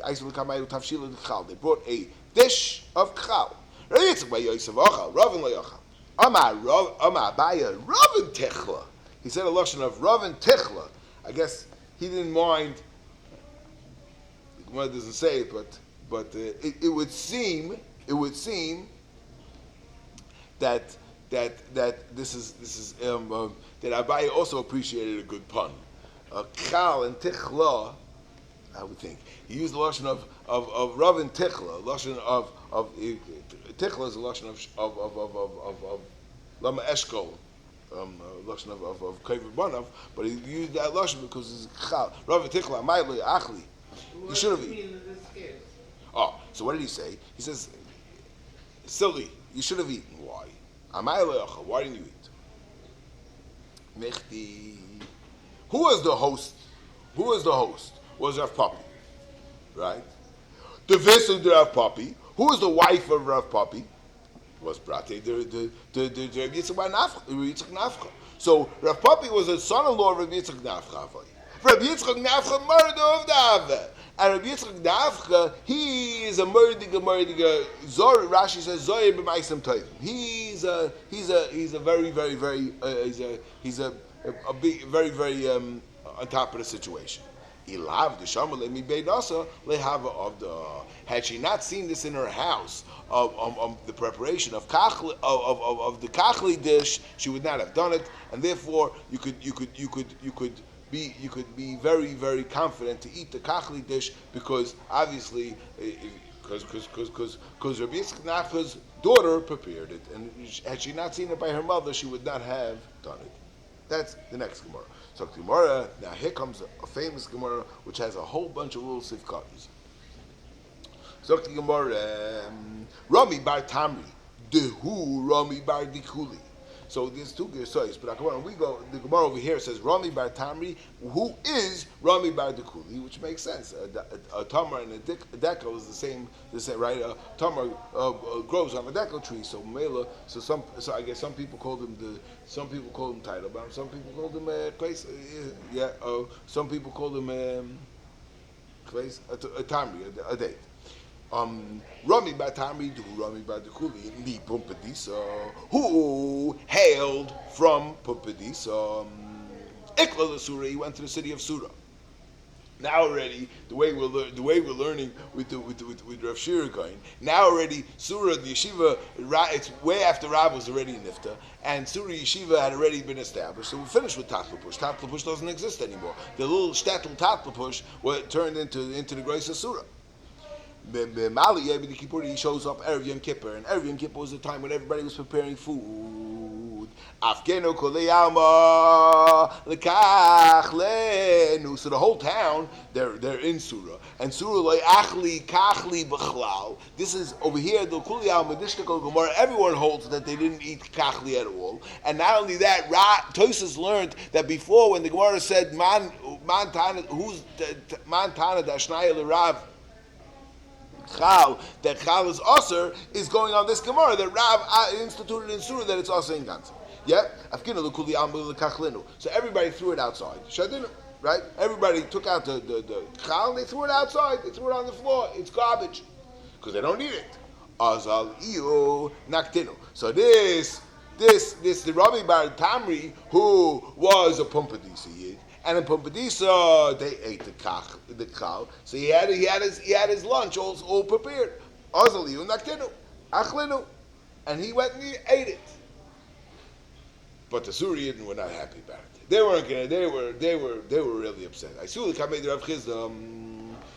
They brought a dish of chal. Rav Yitzchak bar Yosef achal. Ravin lo yachal. Amar Abaya Ravin techla. He said a lashon of Ravin techla. I guess he didn't mind. The Gemara doesn't say it, but it would seem that this is that Abaye also appreciated a good pun. Chal and tichla, I would think he used the lashon of Rav and tichla. Lashon of tichla is a lashon of lama eshkol. Lashon of kavod banav, but he used that lashon because it's chal. Rav and tichla, ma'ilei achli. You should have eaten. Oh, so what did he say? He says, silly, you should have eaten. Why? Why didn't you eat? Mechti. Who was the host? Was Rav Papi, right? The vessel of Rav Papi. Who was the wife of Rav Papi? Was Brate the Rav Yitzchak bar Nafcha. So Rav Papi was a son-in-law of Rav Yitzchak Nafcha. Rav Yitzchak Nafcha murder of the Aveh. And Rabbi Yitzchak Nafcha, he is a murdiga. Zor, Rashi says, Zoyer b'maisem toivim. He's a very, very, very, he's a big, very, very on top of the situation. Had she not seen this in her house of the preparation of the kachli dish, she would not have done it, and therefore you could be very, very confident to eat the kachli dish because obviously Because Rabbi Yitzchak Nachman's daughter prepared it, and had she not seen it by her mother, she would not have done it. That's the next Gemara. So Gemara, now here comes a famous Gemara which has a whole bunch of little sifkatas. So Gemara, Rami bar Tamri, Dehu Rami bar Dikuli. So there's two Gersois, but when we go, the Gemara over here says Rami bar Tamri, who is Rami bar Dikuli, which makes sense. A tamar and a dekel is the same, right? A tamar grows on a dekel tree, so mela. So I guess some people call them title, but some people call them place. Some people call them place a tamri, a date. Rami bar Tamri du Rami bar Dikuli mi Pumpadisa, who hailed from Pumpadisa. Ikla Surah, he went to the city of Surah. Now already, the way we're learning with Rav Shira going. Now already, Surah the yeshiva, it's way after Rav was already nifta, and Surah yeshiva had already been established. So we finished with Tatlapush. Tatlapush doesn't exist anymore. The little shtetl Tatlapush turned into the grace of Surah. He shows up Erev Yom Kippur, and Erev Yom Kippur was the time when everybody was preparing food. So the whole town, they're in Surah, and Surah achli kachli b'chlal. This is over here the Kuliyal Medishtikol Gemara. Everyone holds that they didn't eat kachli at all, and not only that, Tosas learned that before when the Gemara said man tana dashnaya l'rav. Chal, that Chal is Aser, is going on this Gemara that Rav instituted in Surah that it's Aser in Ganza. Yeah? So everybody threw it outside. Shadinu, right? Everybody took out the Chal and they threw it outside. They threw it on the floor. It's garbage. Because they don't need it. Azal Iyo Naktinu. So this the Rabbi Bar Tamri, who was a Pumpadisi Yid, and in Pumpadisa they ate the kal. So he had his lunch all prepared. Azaliu naktinu, achlinu, and he went and he ate it. But the Suriyidin were not happy about it. They weren't gonna. They were really upset. I saw the Kamei Rav Chizda.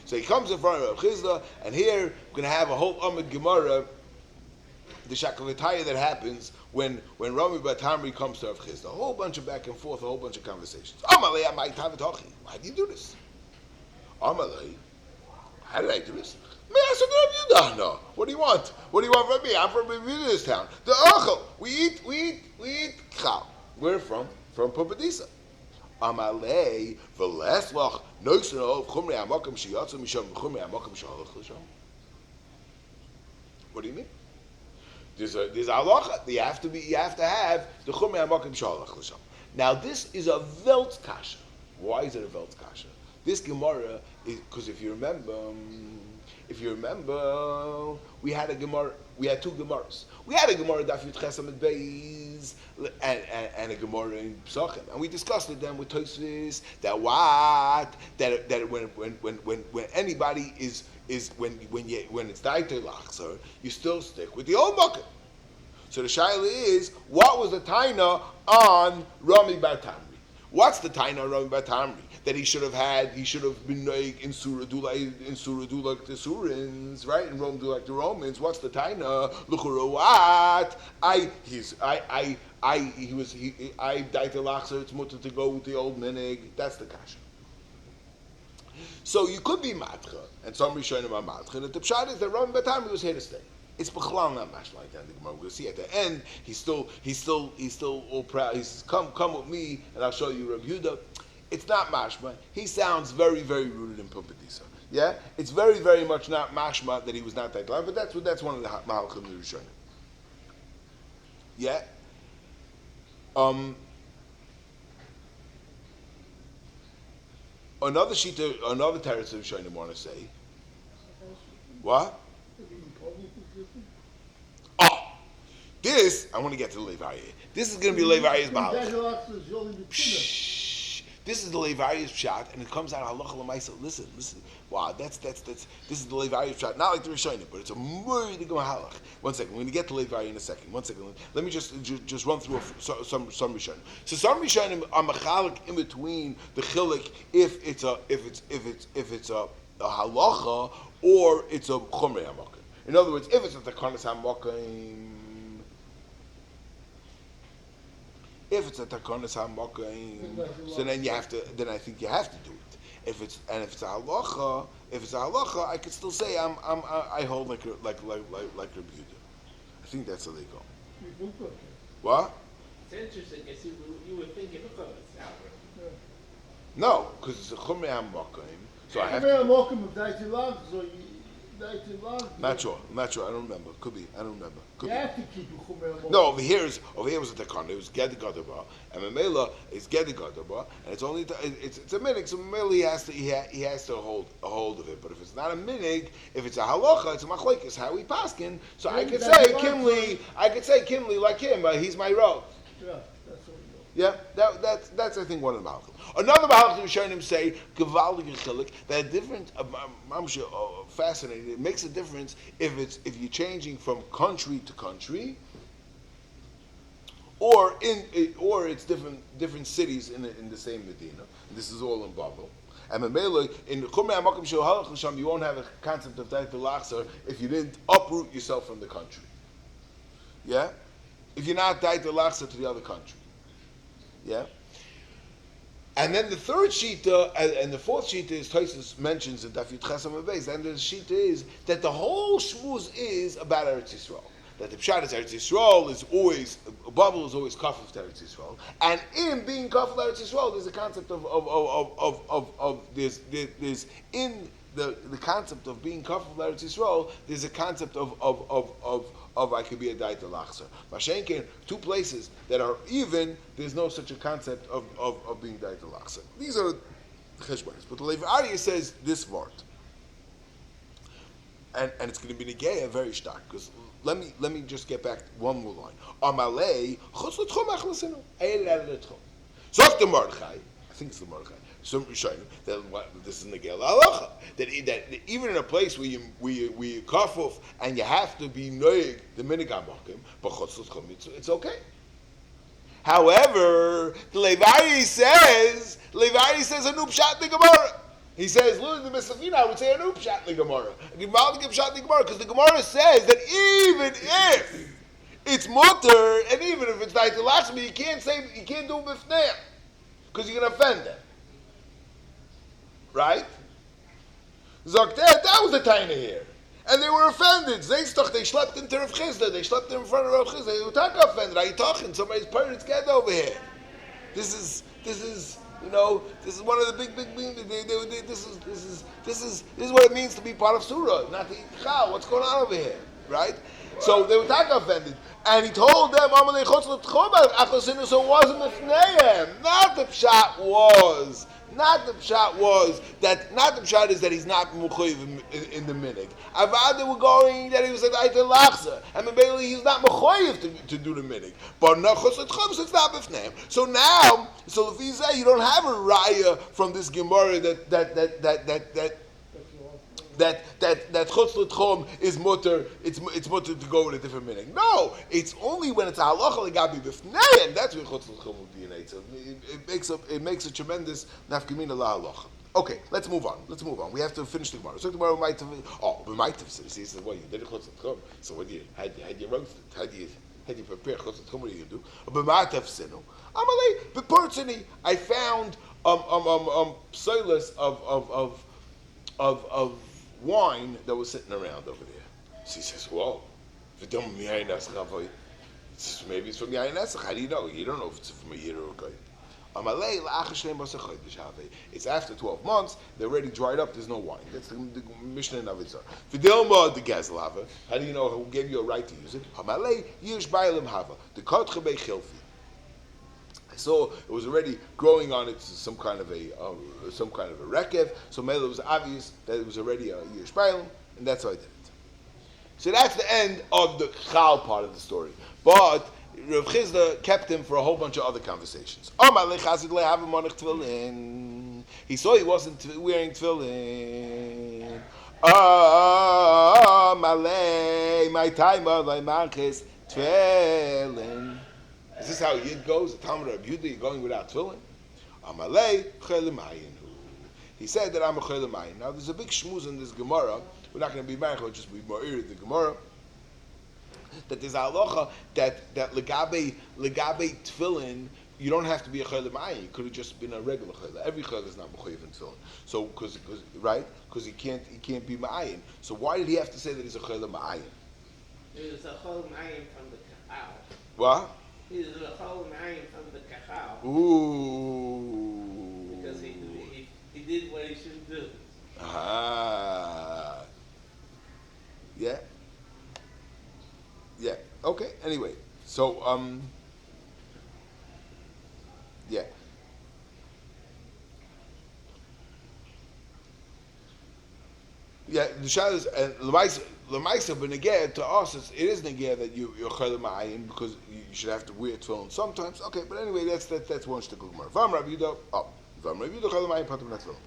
So he comes in front of Rav Chizda, and here we're gonna have a whole Amud Gemara. The Shakavataya that happens when Rami bar Tamri comes to Rav Chizda. A whole bunch of back and forth, a whole bunch of conversations. Amalei Amai Tavatochi. Why do you do this? Amalei, how did I do this? No. What do you want? What do you want from me? I'm from this town. The Achel. We eat chal. We're from Pumpadisa. Amalei v'leslach noiseno chumrei hamakam sheyatzu misham chumrei hamakam shehalach l'sham. What do you mean? There's a halacha. You have to have the chumrei hamakam shehalach l'sham. Now this is a velt kasha. Why is it a velt kasha? This Gemara is because if you remember, we had a Gemara. We had two Gemaras. We had a Gemara Daf-Yomi Chulin Daf and a Gemara in Psachim, and we discussed it then with Tosfos that when anybody is when it's Daitei Lachzer, you still stick with the old bucket. So the shaila is, what was the taina on Rami bar Tamri? What's the taina on Rami bar Tamri? That he should have been in Surah do like the Surans, right? In Rome do like the Romans. What's the taina? Luchurawat. I died to Lachzer. It's mutter to go with the old minig. That's the kasha. So you could be matcha, and some Rishonim are matcha. And the pshat is that Rami bar Tamri was here to stay. It's b'chalal not mash like that. We're going to see at the end. He's still all proud. He says, "Come with me, and I'll show you Rabbi Yehuda." It's not mashma. He sounds very, very rooted in Pumpadisa. Yeah, it's very, very much not mashma that he was not that glad. But that's one of the mahalchim of the Rishonim. Yeah. Another teretz of Rishonim want to say. What? Oh, this I want to get to the Levi. This is going to be Levi's mahalch. This is the Levi's pshat, and it comes out halacha l'maisa. Listen. Wow, this is the Levi's pshat. Not like the Rishonim, but it's a murder mahalach. 1 second, we're going to get to Levi in a second. 1 second, let me just run through some Rishonim. So some Rishonim are machalik in between the chilik if it's a a halacha or it's a chumrei hamakim. In other words, if it's a takanas hamakim, so then you have to. Then I think you have to do it. If it's a halacha, I could still say I hold like Rabbi Yehuda. I think that's how they go. What? It's interesting because you were thinking of it. No, because it's a chumrei hamakim. So I have to. Not sure. I don't remember. Could be. I don't remember. Could You be. have to keep it chumrei. No, over here was a takana. It was gedi gadaba, and Mamela is gedi gadaba, and it's only it's a minig. So Mamela he has to hold a hold of it. But if it's not a minig, if it's a halacha, it's a machlekes. How we paskin. So I could say Kimli like him. He's my road. Yeah, that's what we do. Yeah, that's I think one of the malachim. Another malachim we showing him say gevaldig chilik that different. I'm sure fascinating. It makes a difference if you're changing from country to country, or it's different cities in the same Medina. This is all in Babel. And Mamela in Chumrei Hamakim Shel Halach L'Sham, you won't have a concept of Daitul Lachser if you didn't uproot yourself from the country. Yeah, if you're not Daitul Lachser to the other country. Yeah. And then the third shita and the fourth shita is Tosfos mentions in Daf Yud Beis. And the shita is that the whole shmuz is about Eretz Yisrael. That the pshat is Eretz Yisrael is always Babel is always kafuf to Eretz Yisrael, and in being kafuf to Eretz Yisrael, there's a concept of there's in the concept of being kafuf to Eretz Yisrael. There's a concept of I could be a daitel lachser. Mashenkin, two places that are even, there's no such a concept of being daitel lachser. These are cheshbonis. But the Levi Arya says this word, and it's going to be negeya very stark because let me just get back one more line. Amalei chutz l'tchum achlasinu eil el l'tchum. Zok the Mordechai, I think it's the Mordechai. Some Rishonim that this is negel halacha that even in a place where you kafuf and you have to be noig the minig hamakim, but chutz l'tchum it's okay. However, the Levi says a new pshat the Gemara. He says, "Look, the Mesafina, I would say a new pshat the Gemara. Because the Gemara says that even if it's mutter and even if it's daitel lachser, you can't do it b'fneim because you're going to offend them." Right? Zok that was the taina here. And they were offended. They slept into Rav Chisda. They slept in front of Rav Chisda. They were talking offended. Are you talking? Somebody's parents get over here. This is this is one of the big this is what it means to be part of Surah, not to eat chal. What's going on over here? Right? So they were talking offended. And he told them, so it wasn't the fneim. Not the pshat is that he's not mechuyev in the minig. Avad they were going that he was a daitel lachser, and maybe he's not mechuyev to do the minig. But nachos l'tchum, so it's not b'fneim. So now, if you say you don't have a raya from this gemara that chutz l'tchum is mutter, it's mutter to go with a different meaning. No, it's only when it's a halacha legabi b'fneim. That's when chutz l'tchum will be an eitzah. It makes a tremendous nafkamina la halacha. Okay, let's move on. We have to finish the gemara. So the gemara might have. We might have. He says, "Well, you did chutz l'tchum. So what do you had you roasted? Had you prepared chutz l'tchum? What do you do? B'mat hafsinu. Amalei b'portzini. I found psoilus of wine that was sitting around over there." So he says, "Whoa, maybe it's from Yain Esach. How do you know? You don't know if it's from a year or a guy." It's after 12 months. They're already dried up. There's no wine. That's the Mishnah in Avitzah. Fidelma the Gazlava. How do you know who gave you a right to use it? Hamalei Yish Bailim Hava. The Kotchebe Chilfi. I saw it was already growing on it some kind of a rekev. So maybe it was obvious that it was already a Yish Bailim, and that's how I did it. So that's the end of the Chal part of the story. But Rav Chisda kept him for a whole bunch of other conversations. He saw he wasn't wearing tefillin. My time of my manches tefillin. Is this how Yid goes? The Talmud of Yud, you're going without tefillin? he said that I'm a chayla mayin. Now there's a big shmuz in this Gemara. We're not going to be married, we'll just be ma'ir the Gemara. That there's a halacha that legabe tefillin, you don't have to be a chayla mayin. You could have just been a regular chayla. Every chayla is not mechuyev in tefillin. So because he can't be ma'ayin. So why did he have to say that he's a chayla ma'ayin? He was a chol ma'ayin from the kahal. What? He was a chol ma'ayin from the kahal. Ooh. Because he did what he shouldn't do. Ah. Yeah. Yeah. Okay. Anyway, so yeah. Yeah. The shayla is and l'maisa b'negeh to us. It is negeh that you're chayla ma'ayin because you should have to wear tefillin sometimes. Okay, but anyway, that's one shtickle gemara. Vam Rabbi Yehuda. Vam Rabbi Yehuda chayla ma'ayin patur b'netefillin.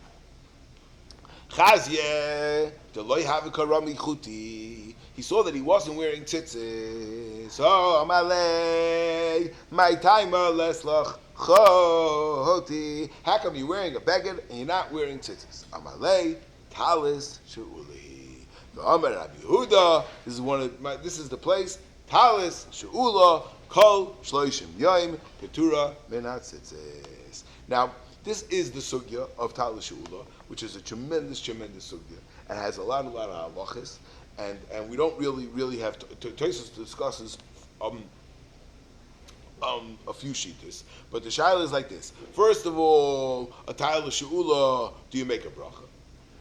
Chazye, the loy have karami chuti. He saw that he wasn't wearing tzitzis. So amalei, my timer leslach choti. How come you're wearing a beged and you're not wearing tzitzis? Amalei, talis sheuli. The Amar Rabbi Yehuda. This is the place. Talis sheula kol shloishim yoim ketura menat tzitzis. Now. This is the sugya of Talis She'ula, which is a tremendous sugya, and has a lot of halachas, and we don't really have to Tosfos discusses a few shittas, but the shaila is like this. First of all, a Talis She'ula, do you make a bracha?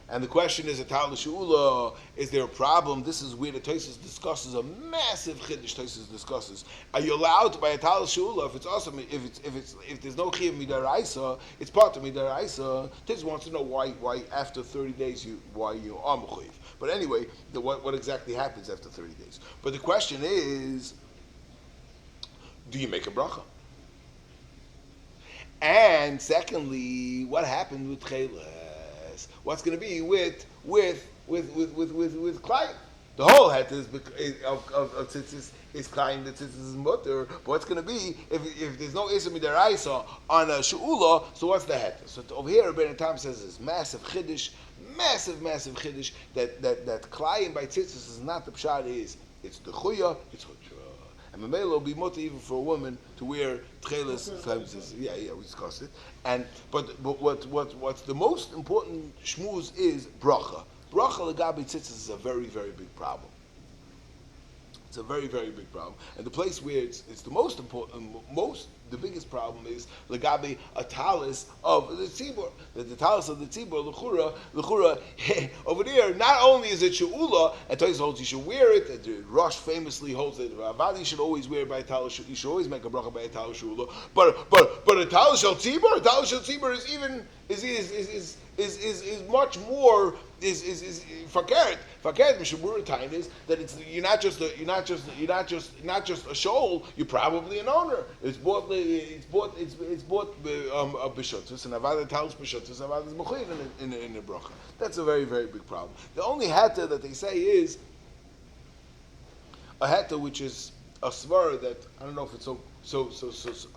And the question is, a Talis She'ula, is there a problem? This is where the Tosfos discusses a massive chiddush. Tosfos discusses: are you allowed to buy a Talis She'ula if it's awesome? If there's no chiyuv midaraisa, it's part of midaraisa. Tosfos wants to know why after 30 days you are mechuyev. But anyway, what exactly happens after 30 days? But the question is, do you make a bracha? And secondly, what happened with chayla? What's going to be with Klein? The whole het of tzitzis is Klein, the tzitzis is mutter. But what's going to be if there's no Isra Midaraisa on a She'ula? So what's the het? So over here, Rabbeinu Tam says this massive chiddush that Klein by tzitzis is not the pshat. It's the chuya, it's hutra. And Mamela will be mutter even for a woman to wear tchelas. Yeah, we discussed it. But what's the most important shmuz is bracha. Bracha legabe tzitzis is a very big problem. It's a very big problem. And the place where it's the most important, the biggest problem is legabe a talis of the tzibur. The talis of the tzibur, l'chura, over there, not only is it she'ula, and Tosfos holds you should wear it, and Rosh famously holds that Avadi should always wear it by a talis, you should always make a bracha by a talis she'ula, but a talis shel tzibur is much more is fakert mishaburatine is that you're not just a shoal, you're probably an owner. It's bought b'shutzis and avad talis b'shutzis avad is mechuyev in the bracha. That's a very big problem. The only hata that they say is a hata which is a svara that I don't know if it's so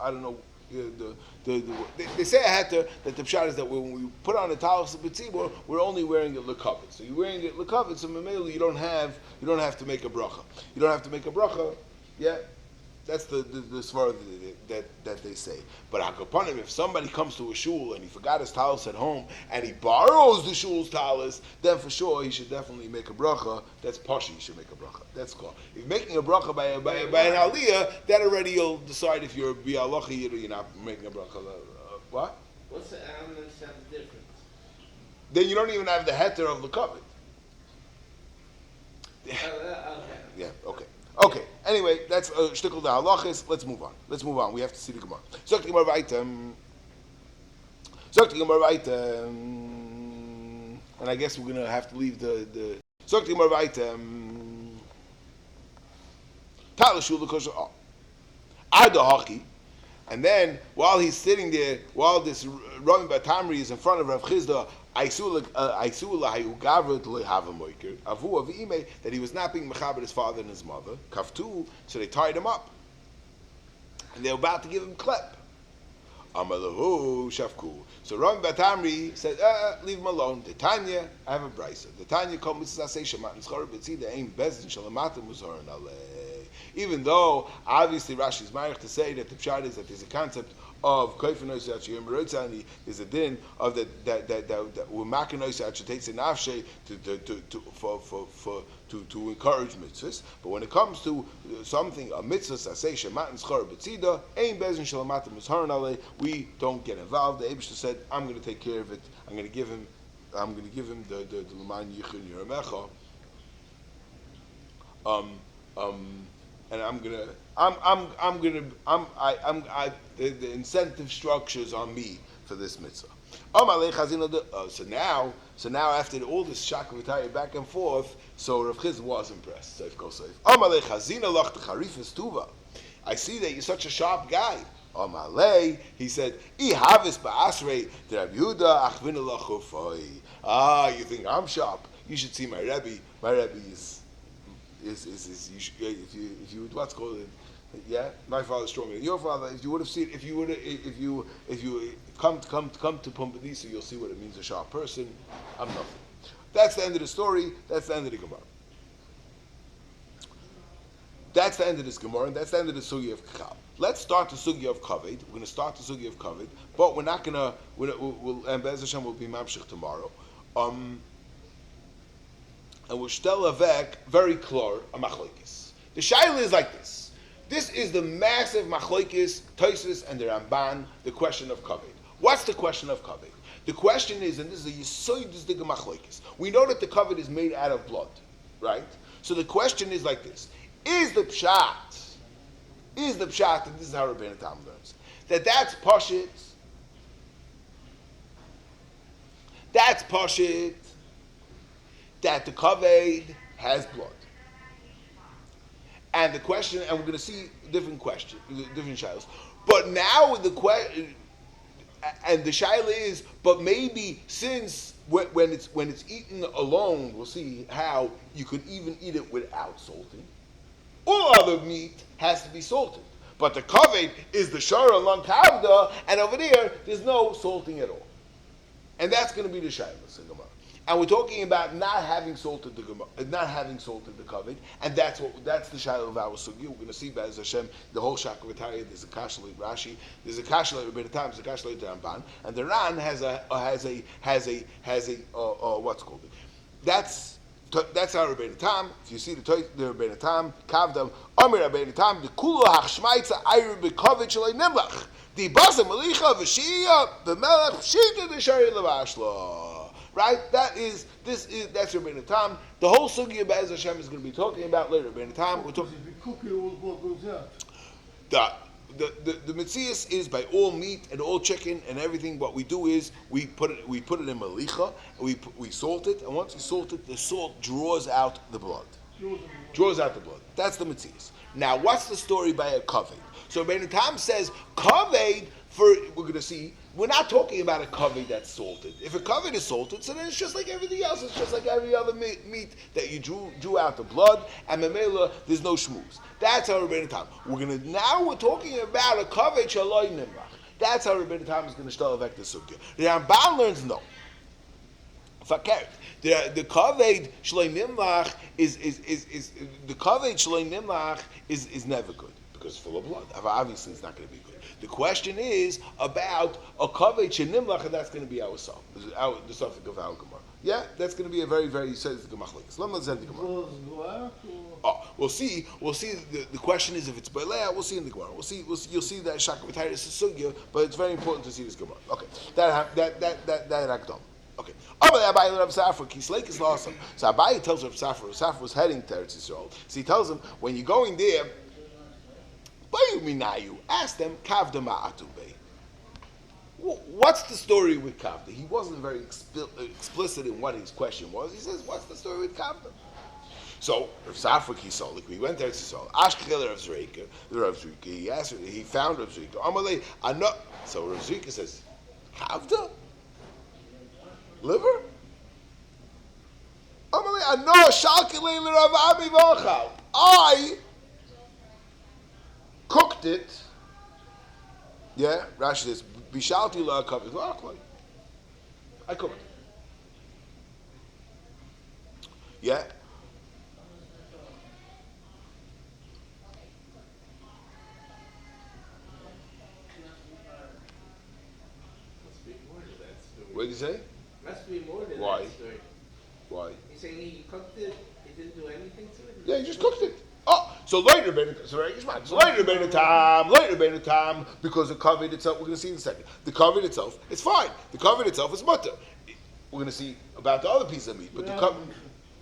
I don't know. They say a heter that the pshat is that when we put on a talis of b'tzibur, we're only wearing it l'kavod. So you're wearing it l'kavod, so memela you don't have to make a bracha. You don't have to make a bracha. Yeah, that's the svara that they say. But hakapanim, if somebody comes to a shul and he forgot his talis at home and he borrows the shul's talis, then for sure he should definitely make a bracha. That's pashi. He should make a bracha. That's called. If you're making a bracha by an aliyah, that already you'll decide if you're bialachi or you're not making a bracha. What? What's the? I don't understand the difference. Then you don't even have the heter of the covet. Okay. Yeah. Okay. Anyway, that's shtickle the halachis. Let's move on. We have to see the Gemara. Zok the Gemara vaytem. And I guess we're gonna have to leave the. Zok the Gemara vaytem. Talashul l'kosher. Ada haki. And then while he's sitting there, while this Rami Batamri is in front of Rav Chizda, that he was not being mechaber his father and his mother. Kaftu, so they tied him up, and they were about to give him klep. Amalahu Shafku. So Ram Batamri said, leave him alone. The Tanya, I have a brisa. The Tanya called Mitzvah say Shemat Nischar B'tzida Ein Bezdin Shalamatim Muzarin Alei. Even though obviously Rashi is married to say that the pshat is that there's a concept of koifenois yachiyim roitzani, there's a din of that we're makenois yachitates nafshe to encourage mitzvahs. But when it comes to something a mitzvah say shemat nischar b'tzida ein bezin shalamatim mizharon alei, we don't get involved. The Eibishter said, I'm going to take care of it. I'm going to give him the l'man yichun yiramecha. And the incentive structures on me for this mitzvah. So now after all this shakavitaya back and forth, so Rav Chizn was impressed. I see that you're such a sharp guy. He said, you think I'm sharp? You should see my Rebbe. My Rebbe is you should, if you would what's called it, yeah, my father's stronger than your father. If you would have seen, if you come to Pumbedisa, you'll see what it means a sharp person. I'm nothing. That's the end of the story. That's the end of the Gemara. That's the end of this Gemara, and that's the end of the Sugya of Kachal. Let's start the Sugya of Kaved. We're going to start the Sugya of Kaved, but we're not going to. And Be'ez Hashem will be Mamshech tomorrow. And we'll tell Avek very clear a machlokes. The shaila is like this. This is the massive machlokes, Tosfos and the Ramban, the question of kavod. What's the question of kavod? The question is, and this is a yisoidus dig machlokes. We know that the kavod is made out of blood, right? So the question is like this: Is the pshat, and this is how Rabbeinu Tam learns, that's pashit. That's pashit. That the kavod has blood. And the question, and we're going to see different shilas. But now the question, and the shaila is, but maybe since when it's eaten alone, we'll see how you could even eat it without salting. All other meat has to be salted. But the kavod is the shara long kavda, and over there's no salting at all. And that's going to be the shaila. And we're talking about not having salted the kavod, and that's the shaila of our sugi. We're going to see Be'ez Hashem the whole shakavitaya. There's a kasha like Rashi, there's a kasha like Rabbeinu Tam, there's a kasha like the Ramban, and the Ran has a what's called it. That's our Rabbeinu Tam. If you see the Rabbeinu Tam, kavdam Amir Rabbeinu Tam, the kula hachshmaitza ayru bekavod shalei nimlach, the basa malicha v'shiyah b'melech pshita d'shari levashla. Right? That's Rabbeinu Tam. The whole sugya Be'ez Hashem is going to be talking about later. Rabbeinu Tam. We're talking. The mitzias is by all meat and all chicken and everything. What we do is we put it in malicha. We salt it, and once we salt it, the salt draws out the blood. That's the mitzias. Now, what's the story by a kavod? So Rabbeinu Tam says kavod. We're going to see. We're not talking about a kavod that's salted. If a kavod is salted, so then it's just like everything else. It's just like every other meat that you drew out the blood, and memela, there's no shmooze. That's how Rabbeinu Tam. We're talking about a kavod shaloi nimrach. That's how Rabbeinu Tam is going to shtel avek the sugya. The Ramban learns no. Fakert. The kavod shaloi nimrach is never good because it's full of blood. Obviously, it's not going to be good. The question is about a kavod shenimlach, and that's going to be the suffix of our Gemara. Yeah, that's going to be a very, very says the Gemara. We'll see. The question is if it's Balea. We'll see in the Gemara. You'll see that shakavitayis is sugya, but it's very important to see this Gemara. Okay, that hakdom. Okay. So Abaye tells Rav Safra was heading to Eretz Yisrael. So he tells him, when you're going there, ask them, Kavda ma'atube. What's the story with Kavda? He wasn't very explicit in what his question was. He says, what's the story with Kavda? So, Rav Safra Kisolik, we went there to Yisrael. Ashkel Rav Zreika, he asked, he found Rav Zreika. Amalei, ano. So Rav Zreika says, Kavda? Liver? Amalei, ano, shalkelei l'Rav Ami v'achal. I cooked it. Yeah, Rashi says Bishalti la kavid. I cooked. Yeah. Must be more to that story. What did you say? Must be more to Why? that story. Why? He's saying he cooked it, he didn't do anything to it? Yeah, he just cooked it. Oh, so later, so later, time, because the covet itself, we're going to see in a second. The covet itself, it's fine. The covet itself is mutter. We're going to see about the other piece of meat, but the covet,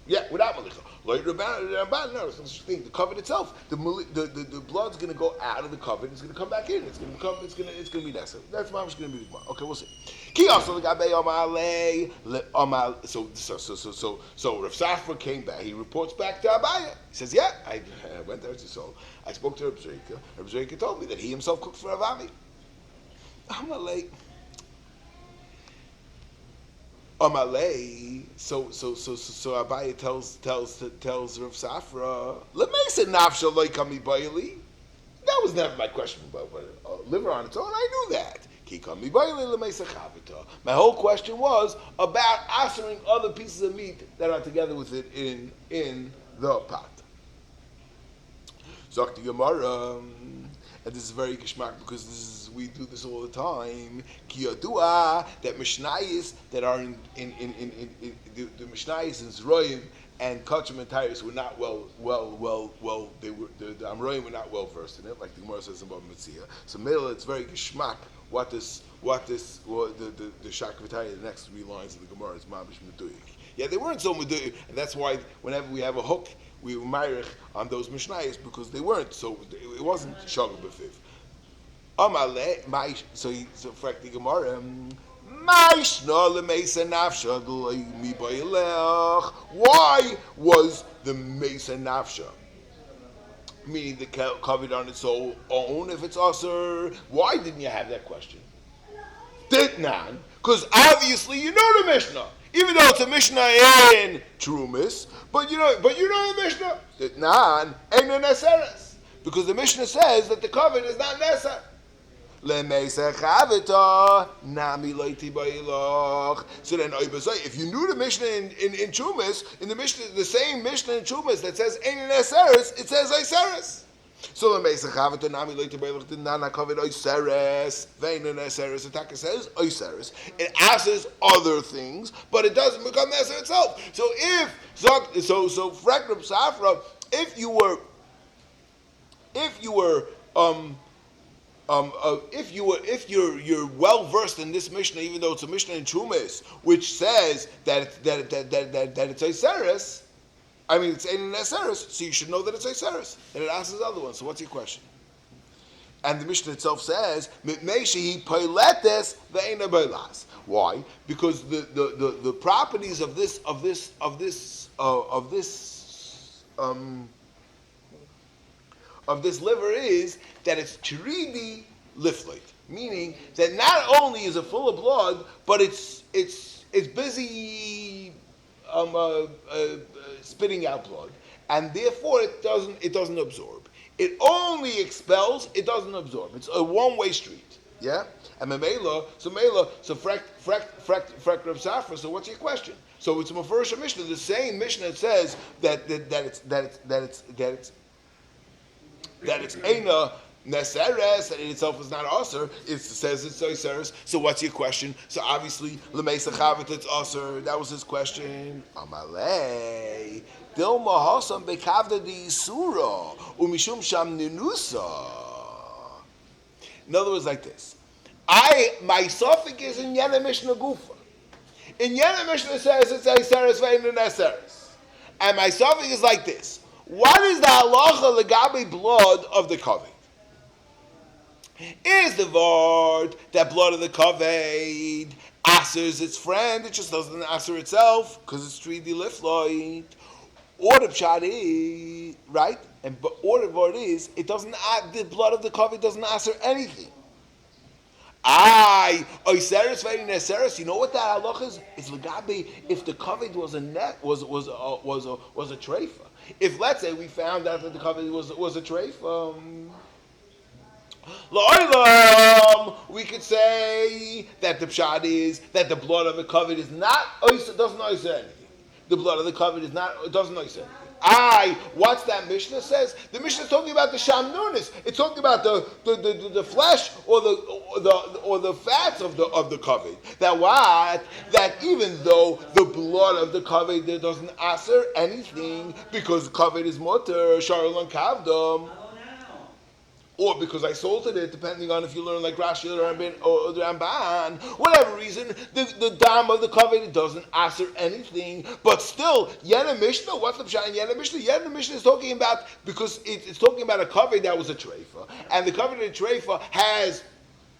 yeah, without malicha. Later, no, it's interesting. The covet itself, the blood's going to go out of the covet. It's going to come back in. It's going to be necessary. That's why I'm just going to be the okay. We'll see. Ki also the gabe so Rav Safra came back. He reports back to Abaya. He says, "Yeah, I went there to Sol. I spoke to Rav Zreika. Rav Zreika told me that he himself cooked for Avami." Amalei. So Abaya tells Rav Safra, "Lemeisa nafsha loikami bayili." That was never my question about liver on its own. I knew that. My whole question was about answering other pieces of meat that are together with it in the pot. Zakti Gemara, and this is very geschmack because we do this all the time. Ki yadua that Mishnayos that are in the Mishnayos in Zroyim and Kachim and Tyrus were not they were the Amroyim were not well versed in it, like the Gemara says about Mitzvah. So Mela, it's very geschmack. What the Shakvataya, the next 3 lines of the Gemara is Mabish Meduyik. Yeah, they weren't so Meduyik, and that's why whenever we have a hook, we Mayrich on those Mishnayos because they weren't so. It wasn't Shagah B'Fiv. So fact the Gemara. Why was the Mesa Nafsha? Meaning the covered on its own if it's usher. Why didn't you have that question? Ditnan, because obviously you know the Mishnah, even though it's a Mishnah in Trumis, but you know the Mishnah. Ditnan ain't an Eseres, because the Mishnah says that the covered is not Neser. Lemesa chavita nami loiti ba'ilach. So then, if you knew the Mishnah in Chumas, in the Mishnah, the same Mishnah in Chumas that says ein an eseres, it says eseres. So lemesa chavita nami loiti ba'ilach did not cover eseres. Vein an eseres. The Taka says eseres. It answers other things, but it doesn't become eser itself. So Frek Reb Safra, if you're well versed in this Mishnah, even though it's a Mishnah in Chumas, which says that it's Eiseres, I mean it's Ein Eiseres, so you should know that it's Eiseres, and it asks the other one. So what's your question? And the Mishnah itself says Mitmeishi Poiletes ve'ena Beilas. Why? Because the properties of this liver is that it's chiridi liflate, meaning that not only is it full of blood, but it's busy spitting out blood, and therefore it doesn't absorb. It only expels, it doesn't absorb. It's a one-way street. Yeah, and so frek Rav Safra. So what's your question? So it's a Mefurish Mishnah, the same Mishnah that says that it's Eina Neseres, that in itself is not Aser, it says it's Neseres. So what's your question? So obviously, L'meisa Chavit, it's Aser. That was his question. Amalei, Dilma Hasam Bekavda di Isura, Umishum Sham Ninusa. In other words, like this. My suffix is in Yena Mishnah Gufa. In Yena Mishnah says it's Neseres, Ve'ena Neseres. And my suffix is like this. What is the halacha legabe blood of the kaved? Is the word that blood of the kaved answers its friend? It just doesn't answer itself because it's 3D lifloid. Or the pshat is right, or the word is it doesn't. The blood of the kaved doesn't answer anything. Oiseres ve'in eseres. You know what that halacha is? It's legabe if the kaved was a net was a treifa. If let's say we found out that the cover was a treif, La'olam, we could say that the pshat is that the blood of the covet is not doesn't oiser anything. The blood of the covet is not doesn't oiser anything. What's that Mishnah says? The Mishnah is talking about the shamnunis. It's talking about the flesh or the fats of the covet. That even though the blood of the covet there doesn't aser anything because the covet is mutter sharul and kavdom. Or because I salted it, depending on if you learn like Rashi or the Ramban, whatever reason, the dam of the covet doesn't answer anything. But still, Yena Mishnah, what's the pshat in Yena Mishnah? Yena Mishnah is talking about, because it's talking about a covet that was a treifa, and the covet of the treifa has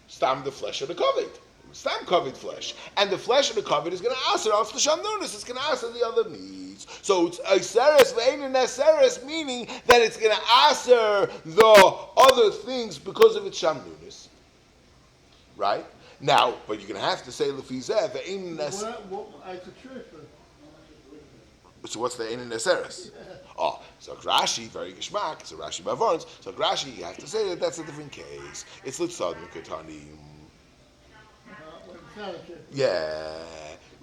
stam the flesh of the covet. Stam covered flesh, and the flesh of the covet is going to answer off the shamnunis. It's going to answer the other meats. So it's iseres ve'ein neseres, meaning that it's going to answer the other things because of its shamnunis. Right now, but you're going to have to say lefizeh ve'ein neseres. So what's the ein neseres? Oh, so Rashi, very geshmak. So Rashi bavarns. So Rashi, you have to say that that's a different case. It's litzad mikatanim. Yeah.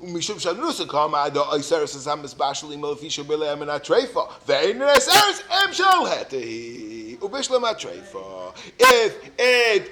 Mishum shanusa kama do iseres azam especially malafisha b'lehem and atreifa. Ve'ein iseres em shal hetehi ubishlam atreifa. If it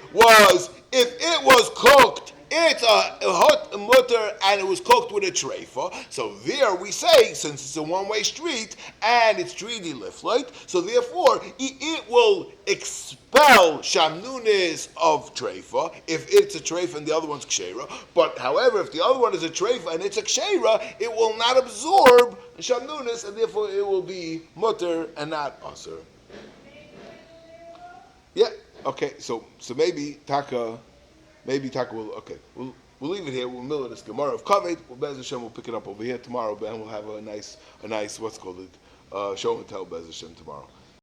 was cooked, it's a hot mutter and it was cooked with a treifa. So there we say, since it's a one-way street and it's treaty liflite, so therefore it will expel shamnunis of treifa if it's a treifa and the other one's kshera. But however, if the other one is a treifa and it's a kshera, it will not absorb shamnunis and therefore it will be mutter and not aser. Yeah. Okay. So maybe Taka will. Okay. We'll leave it here. We'll mill this Gemara of Kaved. Bez Hashem will pick it up over here tomorrow, and we'll have a nice what's called it show and tell Bez Hashem tomorrow.